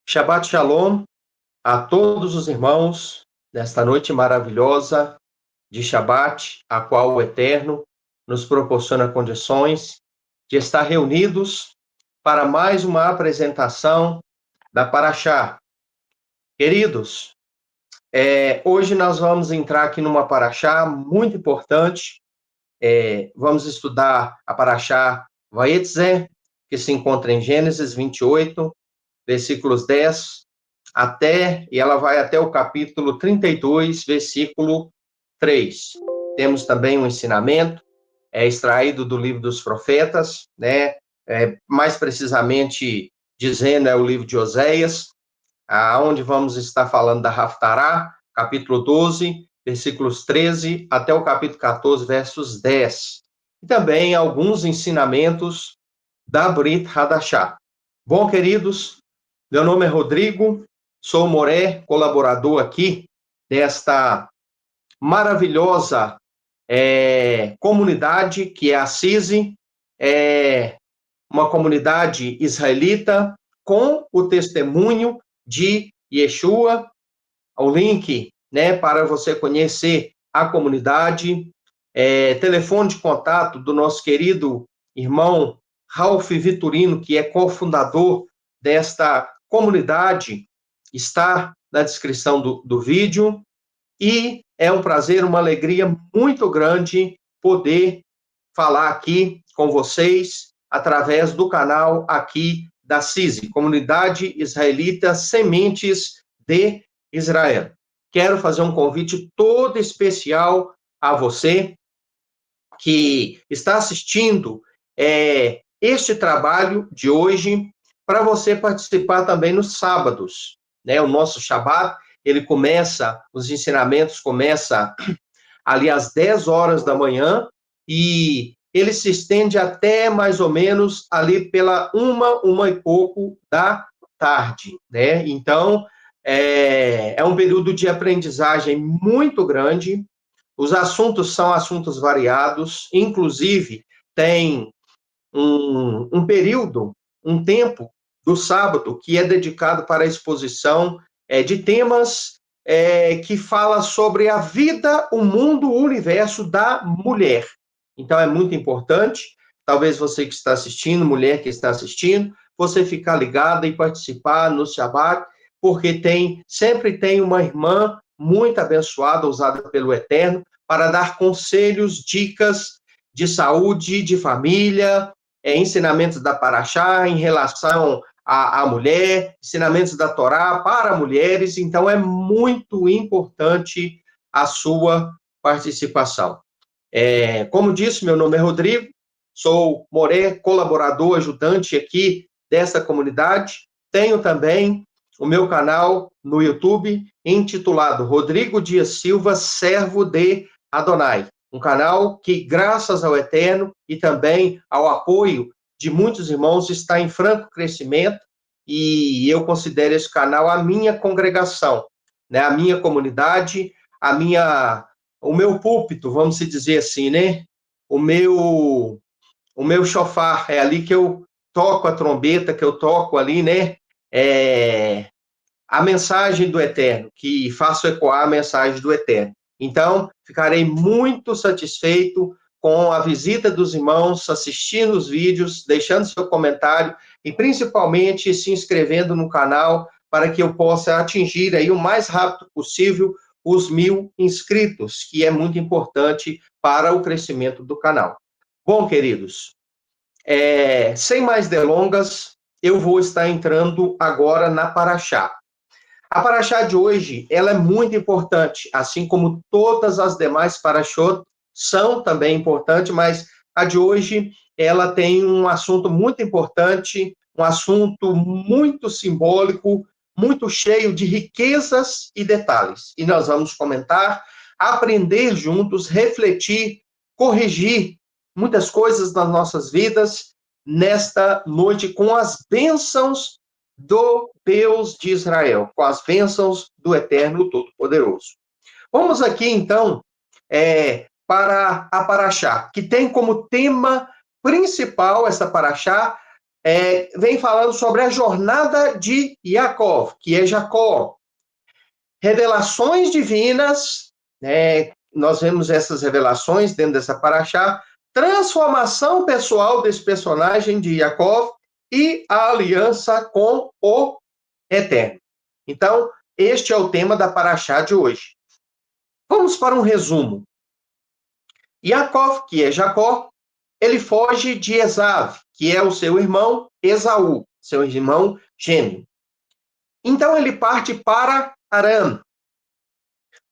Shabbat Shalom a todos os irmãos nesta noite maravilhosa de Shabbat, a qual o Eterno nos proporciona condições de estar reunidos para mais uma apresentação da Paraxá. Queridos, hoje nós vamos entrar aqui numa Paraxá muito importante. Vamos estudar a Paraxá Vayetze, que se encontra em Gênesis 28, versículos 10 e ela vai até o capítulo 32, versículo 3. Temos também um ensinamento, extraído do livro dos profetas, né? Mais precisamente dizendo, é o livro de Oséias, aonde vamos estar falando da Haftará, capítulo 12, versículos 13 até o capítulo 14, versos 10. E também alguns ensinamentos da Brit Hadashah. Bom, queridos, meu nome é Rodrigo, sou Moré, colaborador aqui desta maravilhosa comunidade que é a CISI, uma comunidade israelita com o testemunho de Yeshua. O link, né, para você conhecer a comunidade, telefone de contato do nosso querido irmão Ralph Vitorino, que é cofundador desta comunidade, está na descrição do vídeo. E é um prazer, uma alegria muito grande poder falar aqui com vocês através do canal aqui da CISI, Comunidade Israelita Sementes de Israel. Quero fazer um convite todo especial a você que está assistindo este trabalho de hoje, para você participar também nos sábados, né? O nosso Shabbat, os ensinamentos começam ali às 10 horas da manhã e ele se estende até mais ou menos ali pela uma e pouco da tarde, né? Então, é um período de aprendizagem muito grande. Os assuntos são assuntos variados, inclusive tem um período, um tempo do sábado que é dedicado para a exposição de temas que fala sobre a vida, o mundo, o universo da mulher. Então, é muito importante, talvez você que está assistindo, mulher que está assistindo, você ficar ligada e participar no Shabbat, porque sempre tem uma irmã muito abençoada, usada pelo Eterno, para dar conselhos, dicas de saúde, de família, ensinamentos da Paraxá em relação à mulher, ensinamentos da Torá para mulheres. Então, é muito importante a sua participação. Como disse, meu nome é Rodrigo, sou Moré, colaborador, ajudante aqui dessa comunidade. Tenho também o meu canal no YouTube, intitulado Rodrigo Dias Silva, Servo de Adonai. Um canal que, graças ao Eterno e também ao apoio de muitos irmãos, está em franco crescimento, e eu considero esse canal a minha congregação, né? A minha comunidade, o meu púlpito, vamos dizer assim, né? O meu shofar, é ali que eu toco a trombeta, que eu toco ali, né? A mensagem do Eterno, que faço ecoar a mensagem do Eterno. Então, ficarei muito satisfeito com a visita dos irmãos, assistindo os vídeos, deixando seu comentário e, principalmente, se inscrevendo no canal para que eu possa atingir aí o mais rápido possível os 1.000 inscritos, que é muito importante para o crescimento do canal. Bom, queridos, sem mais delongas, eu vou estar entrando agora na Paraxá. A Paraxá de hoje, ela é muito importante, assim como todas as demais Paraxot são também importantes, mas a de hoje, ela tem um assunto muito importante, um assunto muito simbólico, muito cheio de riquezas e detalhes. E nós vamos comentar, aprender juntos, refletir, corrigir muitas coisas nas nossas vidas nesta noite com as bênçãos do Deus de Israel, com as bênçãos do Eterno Todo-Poderoso. Vamos aqui, então, para a Paraxá, que tem como tema principal essa Paraxá, vem falando sobre a jornada de Yaakov, que é Jacó. Revelações divinas, nós vemos essas revelações dentro dessa paraxá, transformação pessoal desse personagem de Yaakov e a aliança com o Eterno. Então, este é o tema da paraxá de hoje. Vamos para um resumo. Yaakov, que é Jacó, ele foge de Esav, que é o seu irmão Esaú, seu irmão gêmeo. Então ele parte para Arã.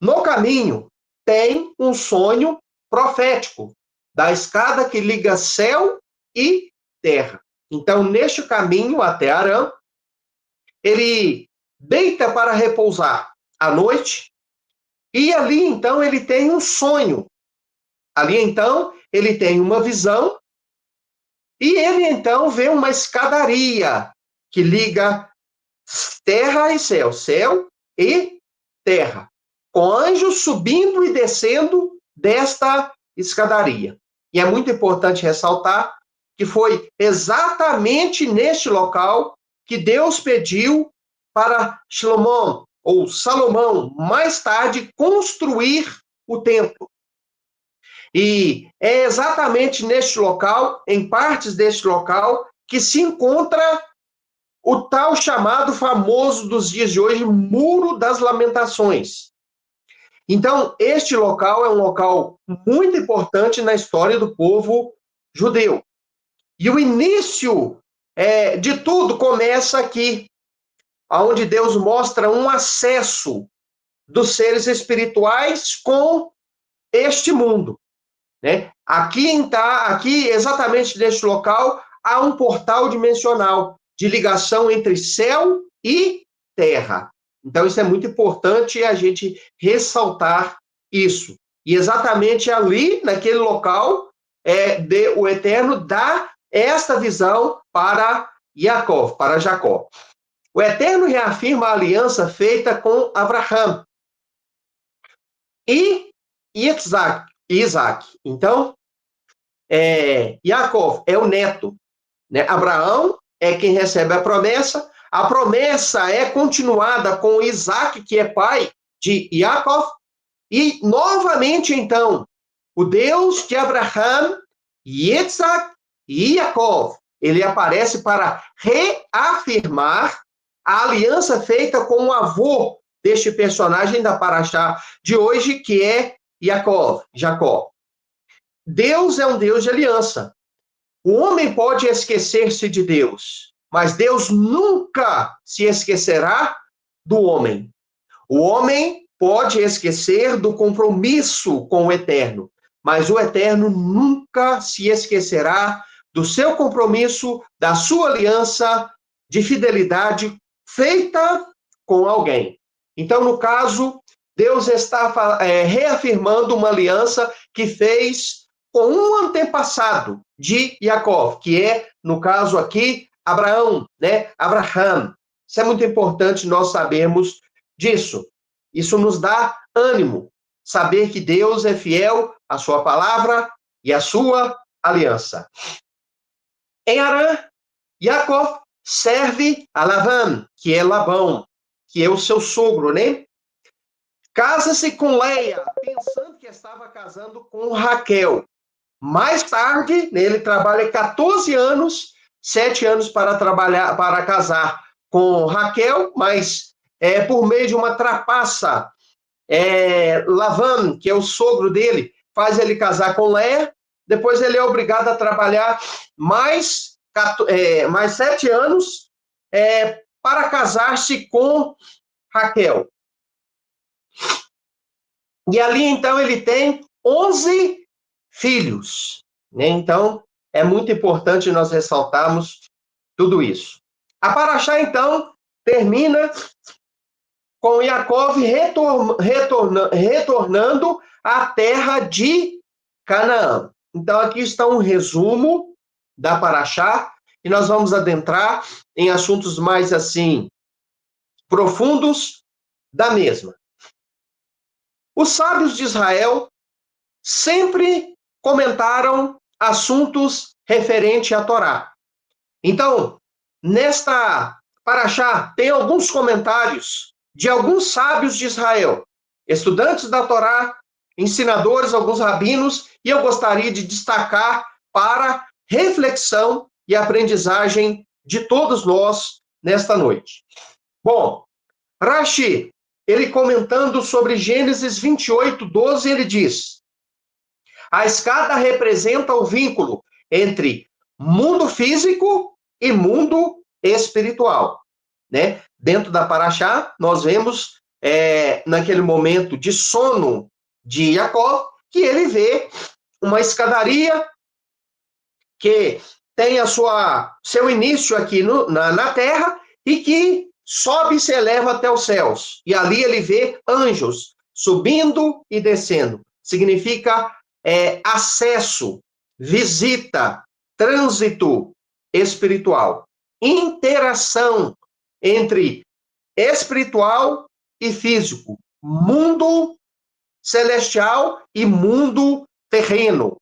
No caminho, tem um sonho profético da escada que liga céu e terra. Então, neste caminho até Arã, ele deita para repousar à noite e ali, então, ele tem um sonho. Ali, então, ele tem uma visão e ele, então, vê uma escadaria que liga terra e céu, céu e terra, com anjos subindo e descendo desta escadaria. E é muito importante ressaltar que foi exatamente neste local que Deus pediu para Salomão, ou Salomão, mais tarde, construir o templo. E é exatamente neste local, em partes deste local, que se encontra o tal chamado famoso dos dias de hoje, Muro das Lamentações. Então, este local é um local muito importante na história do povo judeu. E o início de tudo começa aqui, onde Deus mostra um acesso dos seres espirituais com este mundo. Né? Aqui, exatamente neste local, há um portal dimensional de ligação entre céu e terra. Então, isso é muito importante a gente ressaltar isso. E exatamente ali, naquele local, o Eterno dá esta visão para Yaakov, para Jacó. O Eterno reafirma a aliança feita com Abraão e Isaac. Então, Yaakov é o neto, né? Abraão é quem recebe a promessa é continuada com Isaac, que é pai de Yaakov, e novamente, então, o Deus de Abraão, Isaac e Yaakov, ele aparece para reafirmar a aliança feita com o avô deste personagem da paraxá de hoje, que é Jacó. Deus é um Deus de aliança. O homem pode esquecer-se de Deus, mas Deus nunca se esquecerá do homem. O homem pode esquecer do compromisso com o Eterno, mas o Eterno nunca se esquecerá do seu compromisso, da sua aliança de fidelidade feita com alguém. Então, no caso, Deus está reafirmando uma aliança que fez com um antepassado de Yaakov, que é, no caso aqui, Abraão, né? Abraham. Isso é muito importante nós sabermos disso. Isso nos dá ânimo, saber que Deus é fiel à sua palavra e à sua aliança. Em Arã, Yaakov serve a Labão, que é Labão, que é o seu sogro, né? Casa-se com Leia, pensando que estava casando com Raquel. Mais tarde, ele trabalha 14 anos, 7 anos para casar com Raquel, mas por meio de uma trapaça, Labão, que é o sogro dele, faz ele casar com Leia. Depois ele é obrigado a trabalhar mais 7 anos para casar-se com Raquel. E ali, então, ele tem 11 filhos. Né? Então, é muito importante nós ressaltarmos tudo isso. A paraxá, então, termina com Yaakov retornando à terra de Canaã. Então, aqui está um resumo da paraxá, e nós vamos adentrar em assuntos mais, assim, profundos da mesma. Os sábios de Israel sempre comentaram assuntos referentes à Torá. Então, nesta paraxá, tem alguns comentários de alguns sábios de Israel, estudantes da Torá, ensinadores, alguns rabinos, e eu gostaria de destacar para reflexão e aprendizagem de todos nós nesta noite. Bom, Rashi, ele comentando sobre Gênesis 28, 12, ele diz: a escada representa o vínculo entre mundo físico e mundo espiritual, né? Dentro da Paraxá, nós vemos naquele momento de sono de Jacó, que ele vê uma escadaria que tem seu início aqui na terra e que sobe e se eleva até os céus. E ali ele vê anjos subindo e descendo. Significa acesso, visita, trânsito espiritual, interação entre espiritual e físico, mundo celestial e mundo terreno.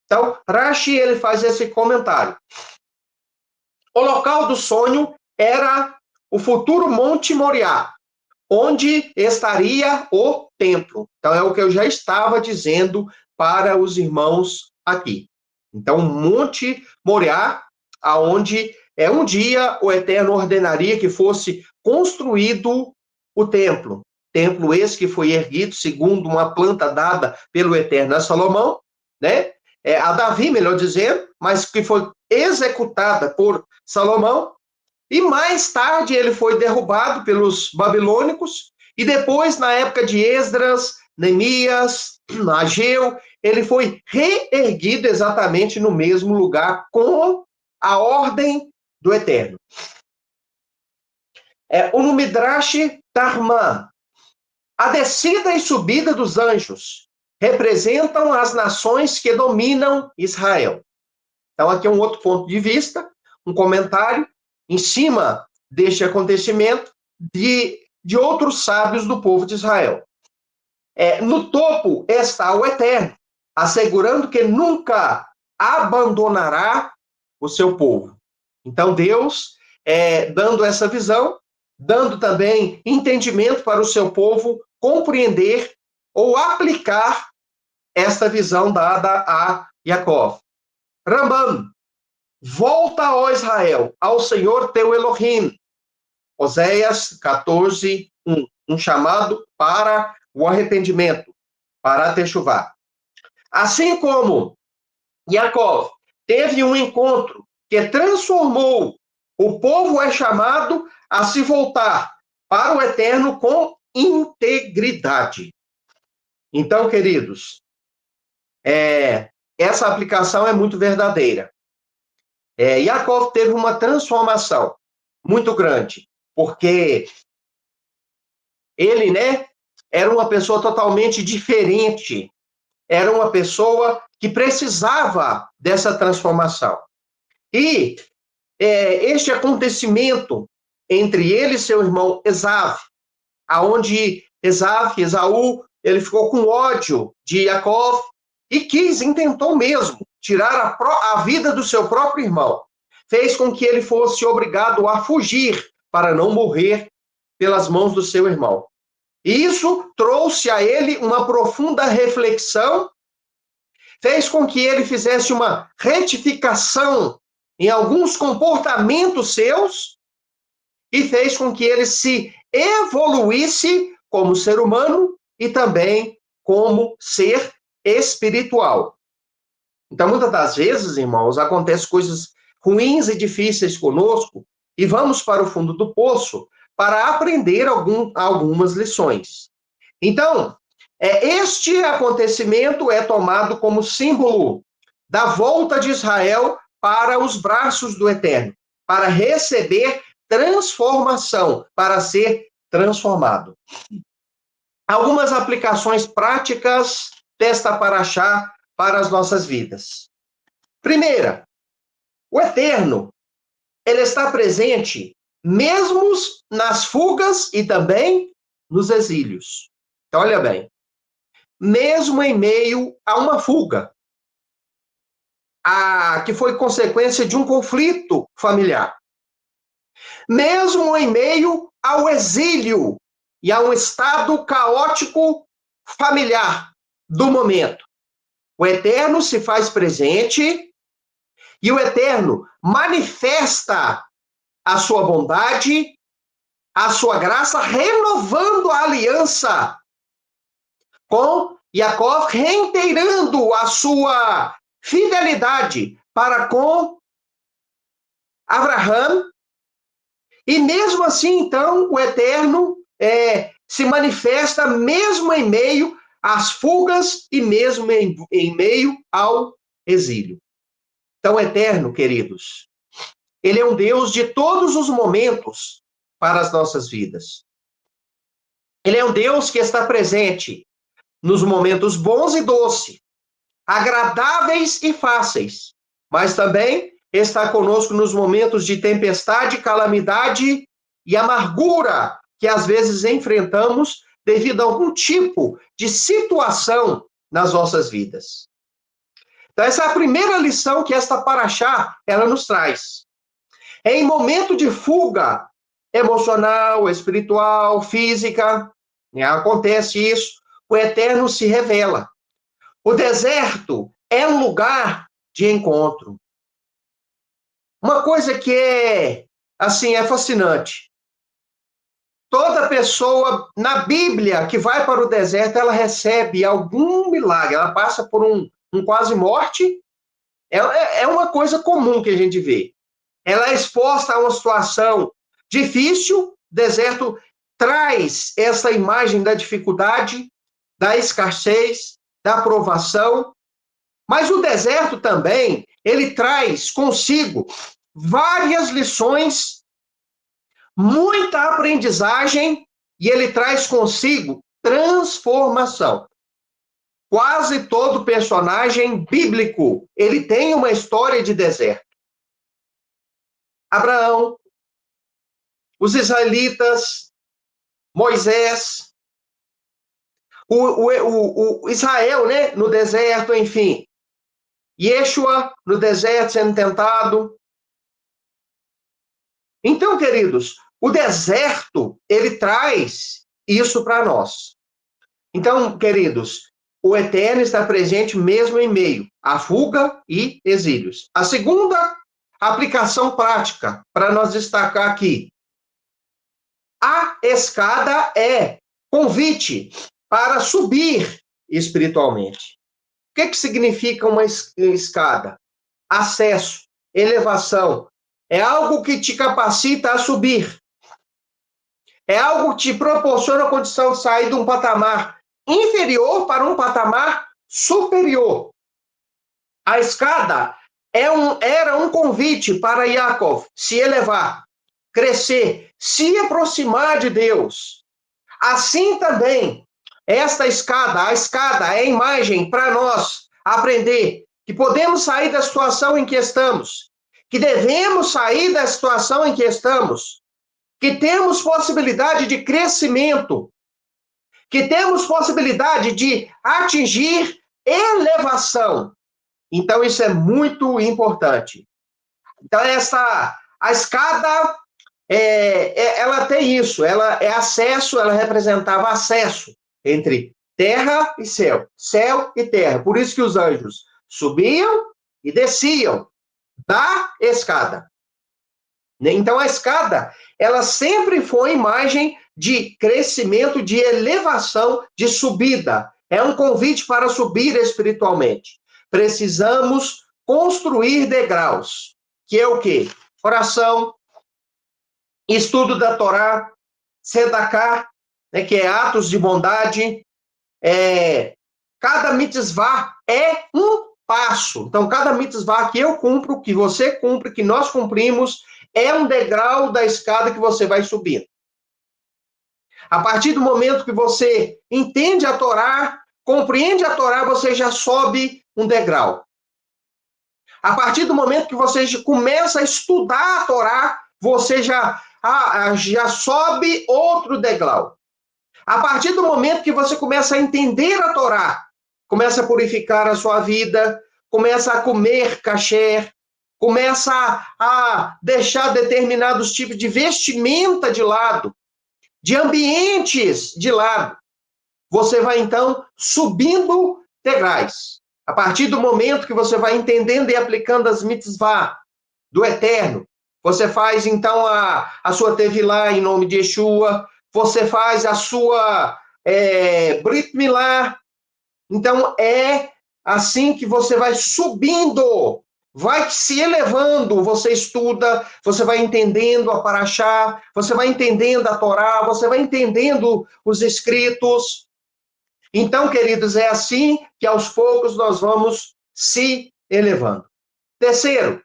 Então, Rashi, ele faz esse comentário. O local do sonho era o futuro Monte Moriá, onde estaria o templo. Então, é o que eu já estava dizendo para os irmãos aqui. Então, Monte Moriá, aonde um dia o Eterno ordenaria que fosse construído o templo. Templo esse que foi erguido segundo uma planta dada pelo Eterno a Salomão, né? A Davi, melhor dizendo, mas que foi executada por Salomão. E mais tarde ele foi derrubado pelos babilônicos, e depois, na época de Esdras, Neemias, Ageu, ele foi reerguido exatamente no mesmo lugar, com a ordem do Eterno. O Midrash Tarman, a descida e subida dos anjos representam as nações que dominam Israel. Então, aqui é um outro ponto de vista, um comentário em cima deste acontecimento de outros sábios do povo de Israel. No topo está o Eterno, assegurando que nunca abandonará o seu povo. Então, Deus, dando essa visão, dando também entendimento para o seu povo compreender ou aplicar esta visão dada a Jacó. Rambam, volta, ó Israel, ao Senhor teu Elohim. Oséias 14, 1. Um chamado para o arrependimento, para a techuvá. Assim como Jacó teve um encontro que transformou, o povo é chamado a se voltar para o Eterno com integridade. Então, queridos, essa aplicação é muito verdadeira. Jacó teve uma transformação muito grande, porque ele, era uma pessoa totalmente diferente, era uma pessoa que precisava dessa transformação. E este acontecimento entre ele e seu irmão Esaú, aonde Esaú, ele ficou com ódio de Jacó e intentou mesmo tirar a vida do seu próprio irmão. Fez com que ele fosse obrigado a fugir para não morrer pelas mãos do seu irmão. E isso trouxe a ele uma profunda reflexão, fez com que ele fizesse uma retificação em alguns comportamentos seus e fez com que ele se evoluísse como ser humano e também como ser espiritual. Então, muitas das vezes, irmãos, acontecem coisas ruins e difíceis conosco e vamos para o fundo do poço para aprender algumas lições. Então, este acontecimento é tomado como símbolo da volta de Israel para os braços do Eterno, para receber transformação, para ser transformado. Algumas aplicações práticas desta paraxá para as nossas vidas. Primeira, o Eterno, ele está presente mesmo nas fugas e também nos exílios. Então, olha bem, mesmo em meio a uma fuga, que foi consequência de um conflito familiar. Mesmo em meio ao exílio e a um estado caótico familiar do momento, o Eterno se faz presente e o Eterno manifesta a sua bondade, a sua graça, renovando a aliança com Jacó, reiterando a sua fidelidade para com Abraão. E mesmo assim, então, o Eterno se manifesta mesmo em meio às fugas e mesmo em meio ao exílio. Então, o Eterno, queridos, ele é um Deus de todos os momentos para as nossas vidas. Ele é um Deus que está presente nos momentos bons e doces, agradáveis e fáceis, mas também está conosco nos momentos de tempestade, calamidade e amargura que às vezes enfrentamos devido a algum tipo de situação nas nossas vidas. Então, essa é a primeira lição que esta paraxá, ela nos traz. Em momento de fuga emocional, espiritual, física, acontece isso, o Eterno se revela. O deserto é um lugar de encontro. Uma coisa que é fascinante. Toda pessoa na Bíblia que vai para o deserto, ela recebe algum milagre, ela passa por um quase morte. É uma coisa comum que a gente vê. Ela é exposta a uma situação difícil, o deserto traz essa imagem da dificuldade, da escassez, da provação, mas o deserto também, ele traz consigo várias lições, muita aprendizagem, e ele traz consigo transformação. Quase todo personagem bíblico, ele tem uma história de deserto. Abraão, os israelitas, Moisés, o Israel, né, no deserto, enfim. Yeshua no deserto sendo tentado. Então, queridos, o deserto, ele traz isso para nós. Então, queridos, o Eterno está presente mesmo em meio à fuga e exílios. A segunda aplicação prática para nós destacar aqui. A escada é convite para subir espiritualmente. O que significa uma escada? Acesso, elevação. É algo que te capacita a subir. É algo que te proporciona a condição de sair de um patamar inferior para um patamar superior. A escada era um convite para Yaakov se elevar, crescer, se aproximar de Deus. Assim também, esta escada, a escada é a imagem para nós aprender que podemos sair da situação em que estamos, que devemos sair da situação em que estamos, que temos possibilidade de crescimento, que temos possibilidade de atingir elevação. Então, isso é muito importante. Então, a escada, ela tem isso, ela é acesso, ela representava acesso entre terra e céu e terra. Por isso que os anjos subiam e desciam da escada. Então, a escada, ela sempre foi imagem de crescimento, de elevação, de subida. É um convite para subir espiritualmente. Precisamos construir degraus, que é o quê? Oração, estudo da Torá, Sedaká, né, que é atos de bondade. Cada mitzvah é um passo. Então, cada mitzvah que eu cumpro, que você cumpre, que nós cumprimos, é um degrau da escada que você vai subindo. A partir do momento que você entende a Torá, compreende a Torá, você já sobe um degrau. A partir do momento que você começa a estudar a Torá, você já sobe outro degrau. A partir do momento que você começa a entender a Torá, começa a purificar a sua vida, começa a comer kasher, começa a deixar determinados tipos de vestimenta de lado, de ambientes de lado. Você vai, então, subindo degraus. A partir do momento que você vai entendendo e aplicando as mitzvah do Eterno, você faz, então, a sua tevilá em nome de Yeshua, você faz a sua Brit Milá. Então, é assim que você vai subindo, vai se elevando, você estuda, você vai entendendo a Parashá, você vai entendendo a Torá, você vai entendendo os escritos. Então, queridos, é assim que aos poucos nós vamos se elevando. Terceiro,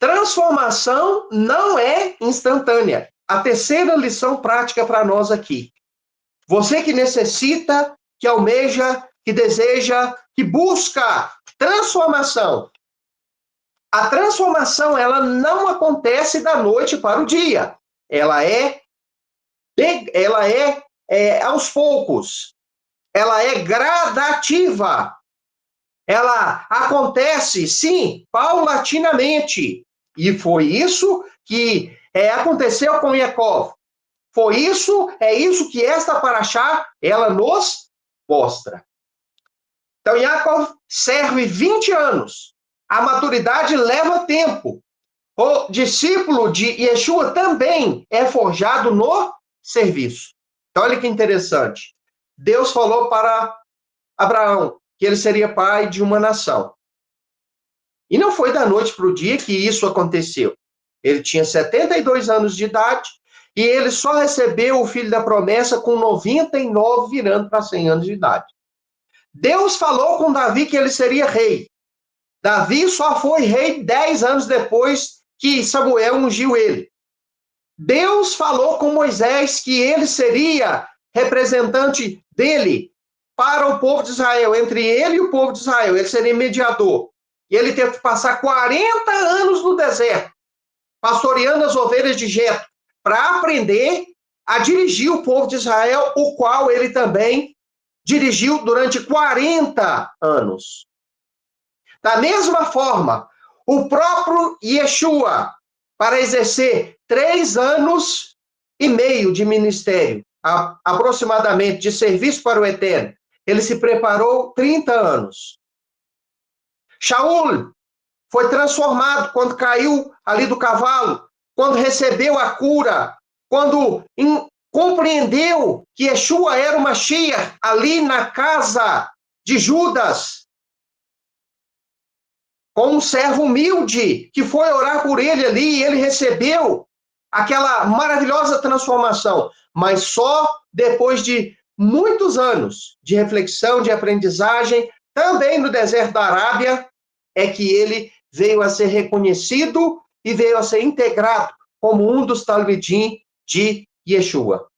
transformação não é instantânea. A terceira lição prática para nós aqui. Você que necessita, que almeja, que deseja, que busca transformação. A transformação, ela não acontece da noite para o dia. Ela é aos poucos. Ela é gradativa. Ela acontece, sim, paulatinamente. E foi isso que aconteceu com Yaakov. É isso que esta paraxá, ela nos mostra. Então, Yaakov serve 20 anos. A maturidade leva tempo. O discípulo de Yeshua também é forjado no serviço. Então, olha que interessante. Deus falou para Abraão que ele seria pai de uma nação. E não foi da noite para o dia que isso aconteceu. Ele tinha 72 anos de idade e ele só recebeu o filho da promessa com 99, virando para 100 anos de idade. Deus falou com Davi que ele seria rei. Davi só foi rei 10 anos depois que Samuel ungiu ele. Deus falou com Moisés que ele seria representante dele para o povo de Israel, entre ele e o povo de Israel. Ele seria mediador. E ele teve que passar 40 anos no deserto, pastoreando as ovelhas de Jetro, para aprender a dirigir o povo de Israel, o qual ele também dirigiu durante 40 anos. Da mesma forma, o próprio Yeshua, para exercer 3 anos e meio de ministério, aproximadamente, de serviço para o Eterno, ele se preparou 30 anos. Shaul foi transformado quando caiu ali do cavalo, quando recebeu a cura, quando compreendeu que Yeshua era o Mashiach ali na casa de Judas, com um servo humilde que foi orar por ele ali, e ele recebeu aquela maravilhosa transformação, mas só depois de muitos anos de reflexão, de aprendizagem, também no deserto da Arábia, é que ele veio a ser reconhecido e veio a ser integrado como um dos talmidim de Yeshua.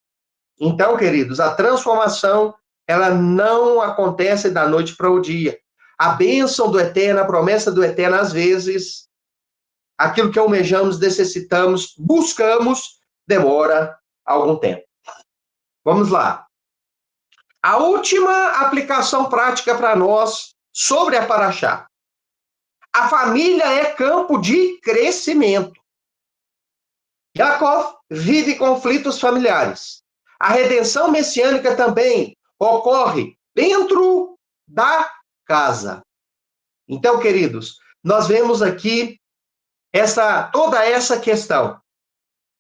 Então, queridos, a transformação, ela não acontece da noite para o dia. A bênção do Eterno, a promessa do Eterno, às vezes, aquilo que almejamos, necessitamos, buscamos, demora algum tempo. Vamos lá. A última aplicação prática para nós sobre a Paraxá. A família é campo de crescimento. Yaakov vive conflitos familiares. A redenção messiânica também ocorre dentro da casa. Então, queridos, nós vemos aqui toda essa questão.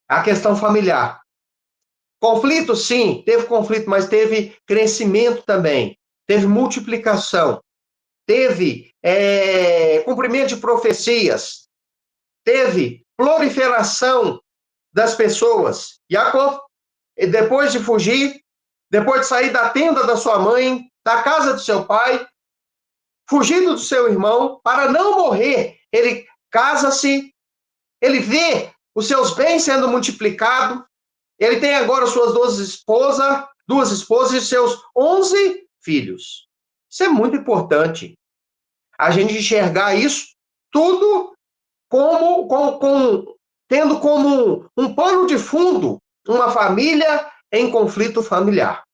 A questão familiar. Conflito, sim, teve conflito, mas teve crescimento também. Teve multiplicação. Teve cumprimento de profecias. Teve proliferação das pessoas. Yaakov, depois de fugir, depois de sair da tenda da sua mãe, da casa do seu pai, fugindo do seu irmão, para não morrer, ele casa-se, ele vê os seus bens sendo multiplicados, ele tem agora suas duas esposas e seus 11 filhos. Isso é muito importante. A gente enxergar isso tudo tendo como um pano de fundo uma família em conflito familiar.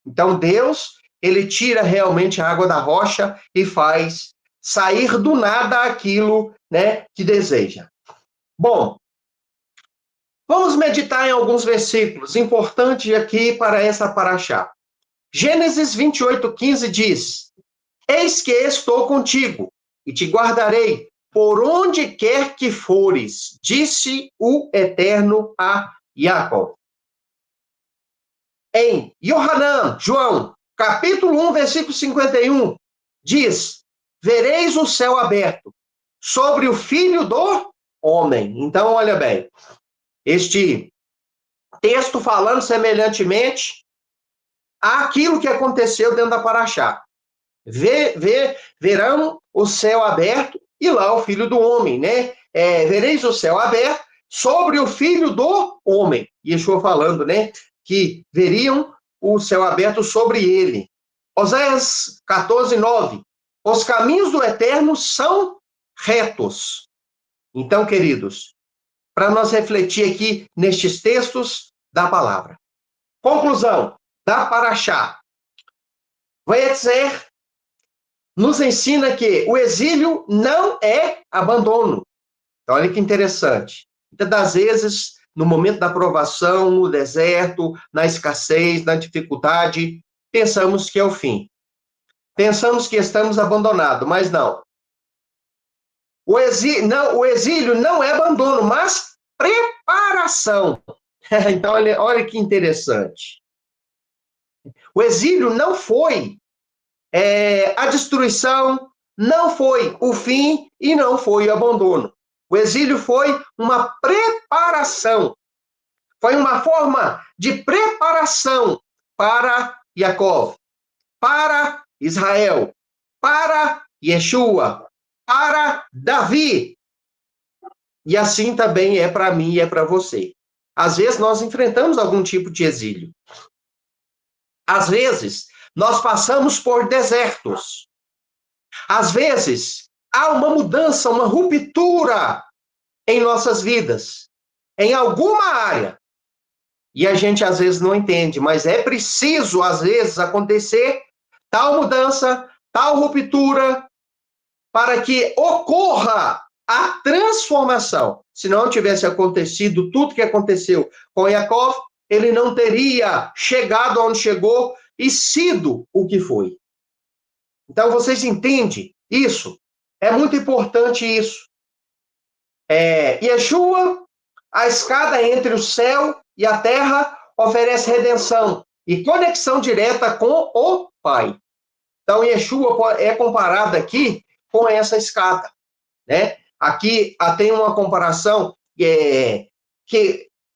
Então, Deus, ele tira realmente a água da rocha e faz sair do nada aquilo, né, que deseja. Bom, vamos meditar em alguns versículos importantes aqui para essa paraxá. Gênesis 28:15 diz: Eis que estou contigo e te guardarei por onde quer que fores, disse o Eterno a Jacó. Em Yohanan, João, capítulo 1, versículo 51, diz: Vereis o céu aberto sobre o Filho do Homem. Então, olha bem, este texto falando semelhantemente àquilo que aconteceu dentro da paraxá. Verão o céu aberto e lá o Filho do Homem, né? Vereis o céu aberto sobre o Filho do Homem. Yeshua falando, né? Que veriam o céu aberto sobre ele. Oséias 14:9. Os caminhos do Eterno são retos. Então, queridos, para nós refletir aqui nestes textos da palavra. Conclusão da paraxá. Vai dizer, nos ensina que o exílio não é abandono. Então, olha que interessante. Muitas das vezes, no momento da provação, no deserto, na escassez, na dificuldade, pensamos que é o fim. Pensamos que estamos abandonados, mas não. O exílio não é abandono, mas preparação. Então, olha que interessante. O exílio não foi a destruição, não foi o fim e não foi o abandono. O exílio foi uma preparação. Foi uma forma de preparação para Jacó, para Israel, para Yeshua, para Davi. E assim também é para mim e é para você. Às vezes nós enfrentamos algum tipo de exílio. Às vezes nós passamos por desertos. Às vezes há uma mudança, uma ruptura em nossas vidas, em alguma área. E a gente às vezes não entende, mas é preciso às vezes acontecer tal mudança, tal ruptura, para que ocorra a transformação. Se não tivesse acontecido tudo que aconteceu com Jacó, ele não teria chegado onde chegou e sido o que foi. Então, vocês entendem isso? É muito importante isso. Yeshua, a escada entre o céu e a terra, oferece redenção e conexão direta com o Pai. Então, Yeshua é comparado aqui com essa escada, né? Aqui tem uma comparação que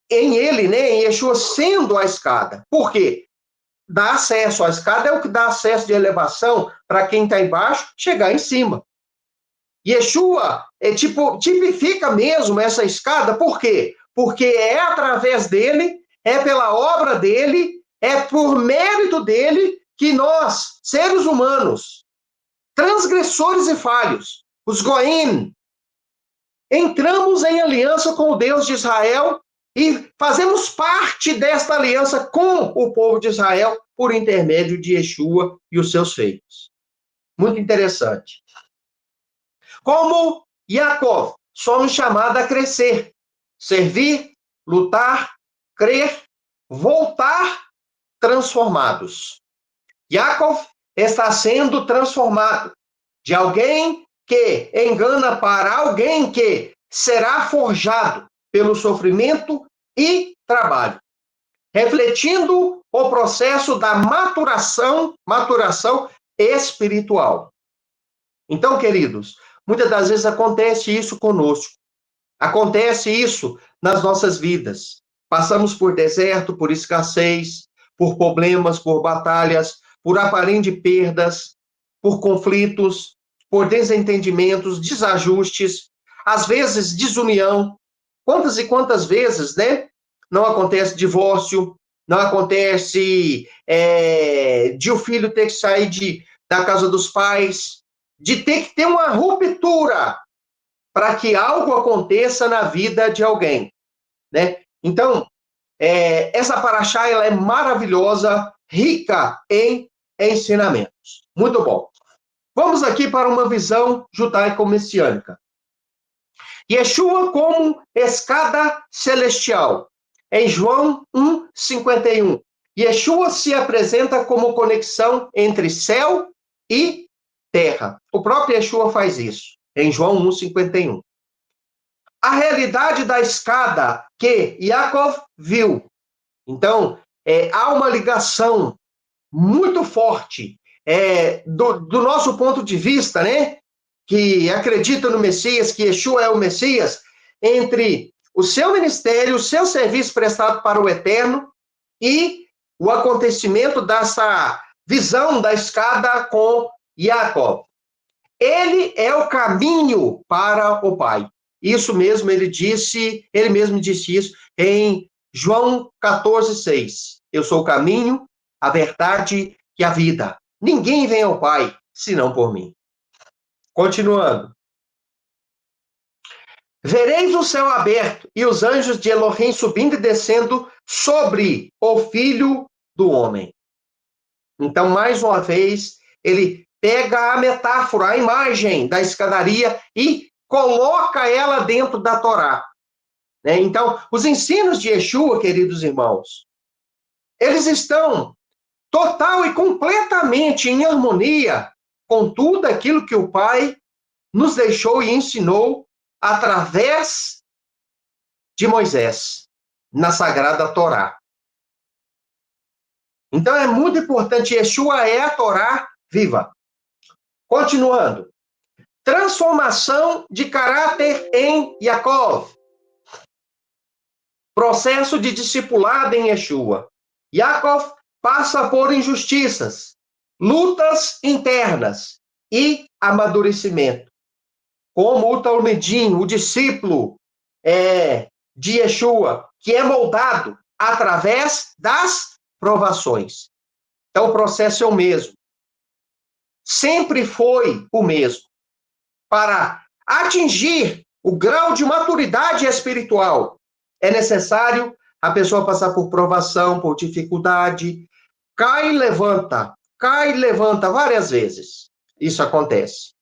em ele, né, em Yeshua sendo a escada. Por quê? Dá acesso à escada, é o que dá acesso de elevação para quem está embaixo chegar em cima. Yeshua tipifica mesmo essa escada, por quê? Porque é através dele, é pela obra dele, é por mérito dele que nós, seres humanos, transgressores e falhos, os Goim, entramos em aliança com o Deus de Israel e fazemos parte desta aliança com o povo de Israel por intermédio de Yeshua e os seus feitos. Muito interessante. Como Jacó, somos chamados a crescer, servir, lutar, crer, voltar transformados. Jacó está sendo transformado de alguém que engana para alguém que será forjado pelo sofrimento e trabalho, refletindo o processo da maturação espiritual. Então, queridos, muitas das vezes acontece isso conosco. Acontece isso nas nossas vidas. Passamos por deserto, por escassez, por problemas, por batalhas, por aparentes perdas, por conflitos, por desentendimentos, desajustes, às vezes desunião. Quantas e quantas vezes, né? Não acontece divórcio, não acontece de o filho ter que sair da casa dos pais, de ter que ter uma ruptura para que algo aconteça na vida de alguém, né? Então, essa paraxá ela é maravilhosa, rica em ensinamentos. Muito bom. Vamos aqui para uma visão judaico-messiânica. Yeshua como escada celestial. Em João 1:51, Yeshua se apresenta como conexão entre céu e terra. O próprio Yeshua faz isso, em João 1:51. A realidade da escada que Yaakov viu. Então, há uma ligação muito forte do nosso ponto de vista, né? Que acredita no Messias, que Yeshua é o Messias, entre o seu ministério, o seu serviço prestado para o Eterno e o acontecimento dessa visão da escada com Jacob. Ele é o caminho para o Pai. Isso mesmo, ele mesmo disse isso em João 14:6. Eu sou o caminho, a verdade e a vida. Ninguém vem ao Pai, senão por mim. Continuando. Vereis o céu aberto e os anjos de Elohim subindo e descendo sobre o Filho do Homem. Então, mais uma vez, ele pega a metáfora, a imagem da escadaria e coloca ela dentro da Torá. Né? Então, os ensinos de Yeshua, queridos irmãos, eles estão total e completamente em harmonia com tudo aquilo que o Pai nos deixou e ensinou através de Moisés, na Sagrada Torá. Então é muito importante, Yeshua é a Torá viva. Continuando. Transformação de caráter em Yaakov. Processo de discipulado em Yeshua. Yaakov passa por injustiças, lutas internas e amadurecimento. Como o Talmidim, o discípulo de Yeshua, que é moldado através das provações. Então, o processo é o mesmo. Sempre foi o mesmo. Para atingir o grau de maturidade espiritual, é necessário a pessoa passar por provação, por dificuldade, cai e levanta várias vezes. Isso acontece.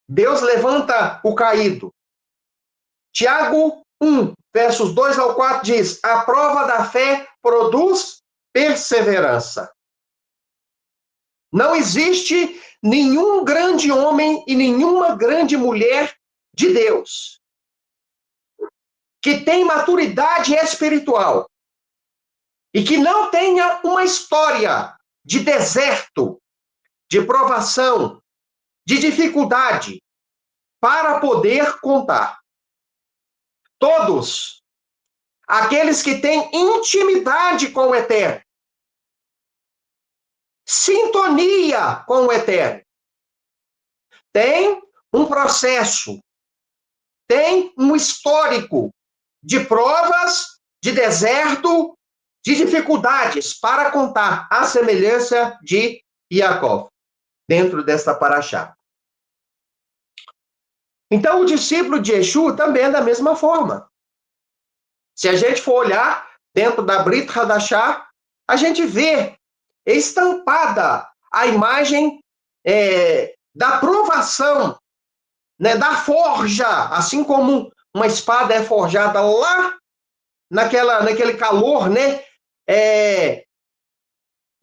Deus levanta o caído. Tiago 1, versos 2 ao 4 diz: a prova da fé produz perseverança. Não existe nenhum grande homem e nenhuma grande mulher de Deus que tem maturidade espiritual e que não tenha uma história de deserto, de provação, de dificuldade para poder contar. Todos aqueles que têm intimidade com o Eterno, sintonia com o Eterno, tem um processo, tem um histórico de provas, de deserto, de dificuldades para contar a semelhança de Yaakov, dentro desta paraxá. Então, o discípulo de Yeshua também é da mesma forma. Se a gente for olhar dentro da Brit Hadashah, a gente vê estampada a imagem da provação, né, da forja, assim como uma espada é forjada lá naquele calor, né,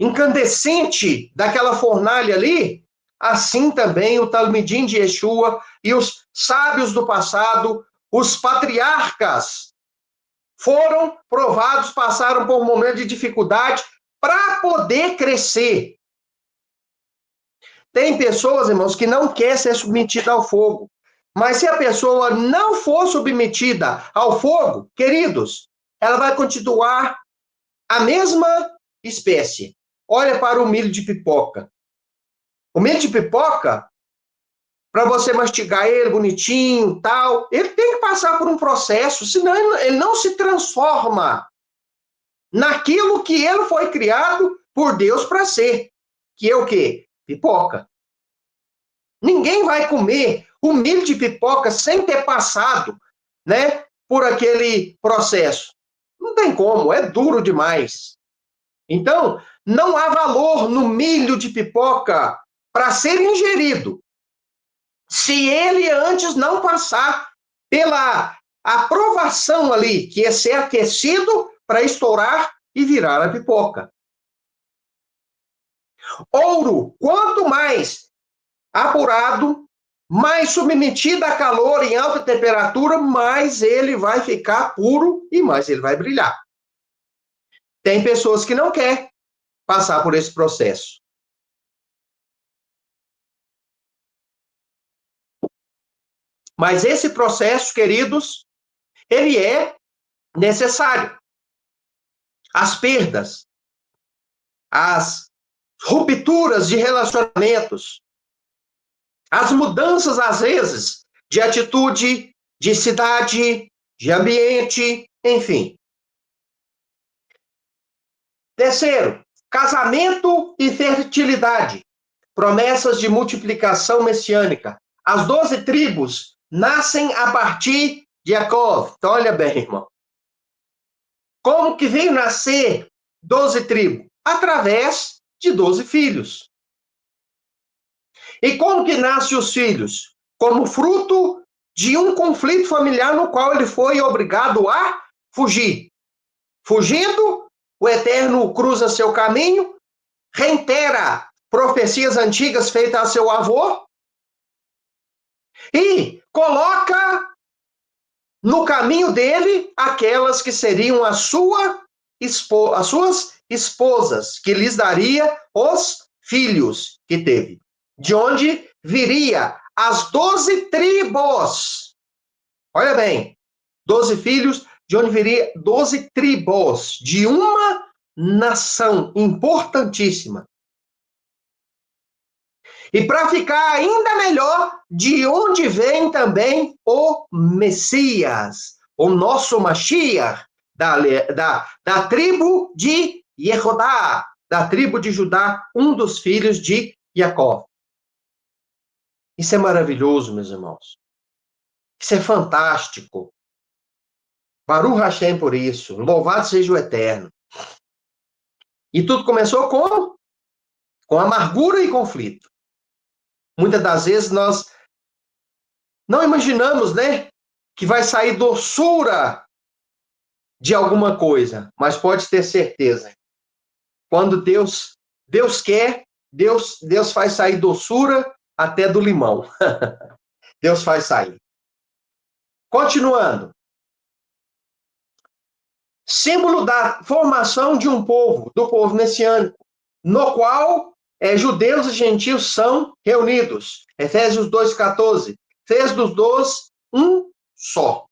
incandescente daquela fornalha ali, assim também o Talmidim de Yeshua e os sábios do passado, os patriarcas, foram provados, passaram por um momento de dificuldade para poder crescer. Tem pessoas, irmãos, que não querem ser submetidas ao fogo. Mas se a pessoa não for submetida ao fogo, queridos, ela vai continuar a mesma espécie. Olha para o milho de pipoca. O milho de pipoca, para você mastigar ele bonitinho, tal, ele tem que passar por um processo, senão ele não se transforma naquilo que ele foi criado por Deus para ser, que é o quê? Pipoca. Ninguém vai comer o milho de pipoca sem ter passado, né, por aquele processo. Não tem como, é duro demais. Então, não há valor no milho de pipoca para ser ingerido, se ele antes não passar pela aprovação ali, que é ser aquecido para estourar e virar a pipoca. Ouro, quanto mais apurado, mais submetido a calor em alta temperatura, mais ele vai ficar puro e mais ele vai brilhar. Tem pessoas que não querem passar por esse processo. Mas esse processo, queridos, ele é necessário. As perdas, as rupturas de relacionamentos, as mudanças, às vezes, de atitude, de cidade, de ambiente, enfim. Terceiro, casamento e fertilidade, promessas de multiplicação messiânica. As 12 tribos nascem a partir de Jacó. Então, olha bem, irmão. Como que veio nascer 12 tribos? Através de 12 filhos. E como que nascem os filhos? Como fruto de um conflito familiar no qual ele foi obrigado a fugir. Fugindo, o Eterno cruza seu caminho, reitera profecias antigas feitas a seu avô e coloca no caminho dele aquelas que seriam as suas esposas, que lhes daria os filhos que teve. De onde viria as 12 tribos. Olha bem, 12 filhos, de onde viria 12 tribos, de uma nação importantíssima. E para ficar ainda melhor, de onde vem também o Messias, o nosso Mashiach, da tribo de Yehudá, da tribo de Judá, um dos filhos de Jacó. Isso é maravilhoso, meus irmãos. Isso é fantástico. Baruch Hashem por isso. Louvado seja o Eterno. E tudo começou com amargura e conflito. Muitas das vezes nós não imaginamos, né, que vai sair doçura de alguma coisa, mas pode ter certeza. Quando Deus quer, Deus faz sair doçura até do limão. Deus faz sair. Continuando. Símbolo da formação de um povo, do povo messiânico, no qual judeus e gentios são reunidos. Efésios 2,14. Fez dos dois um só.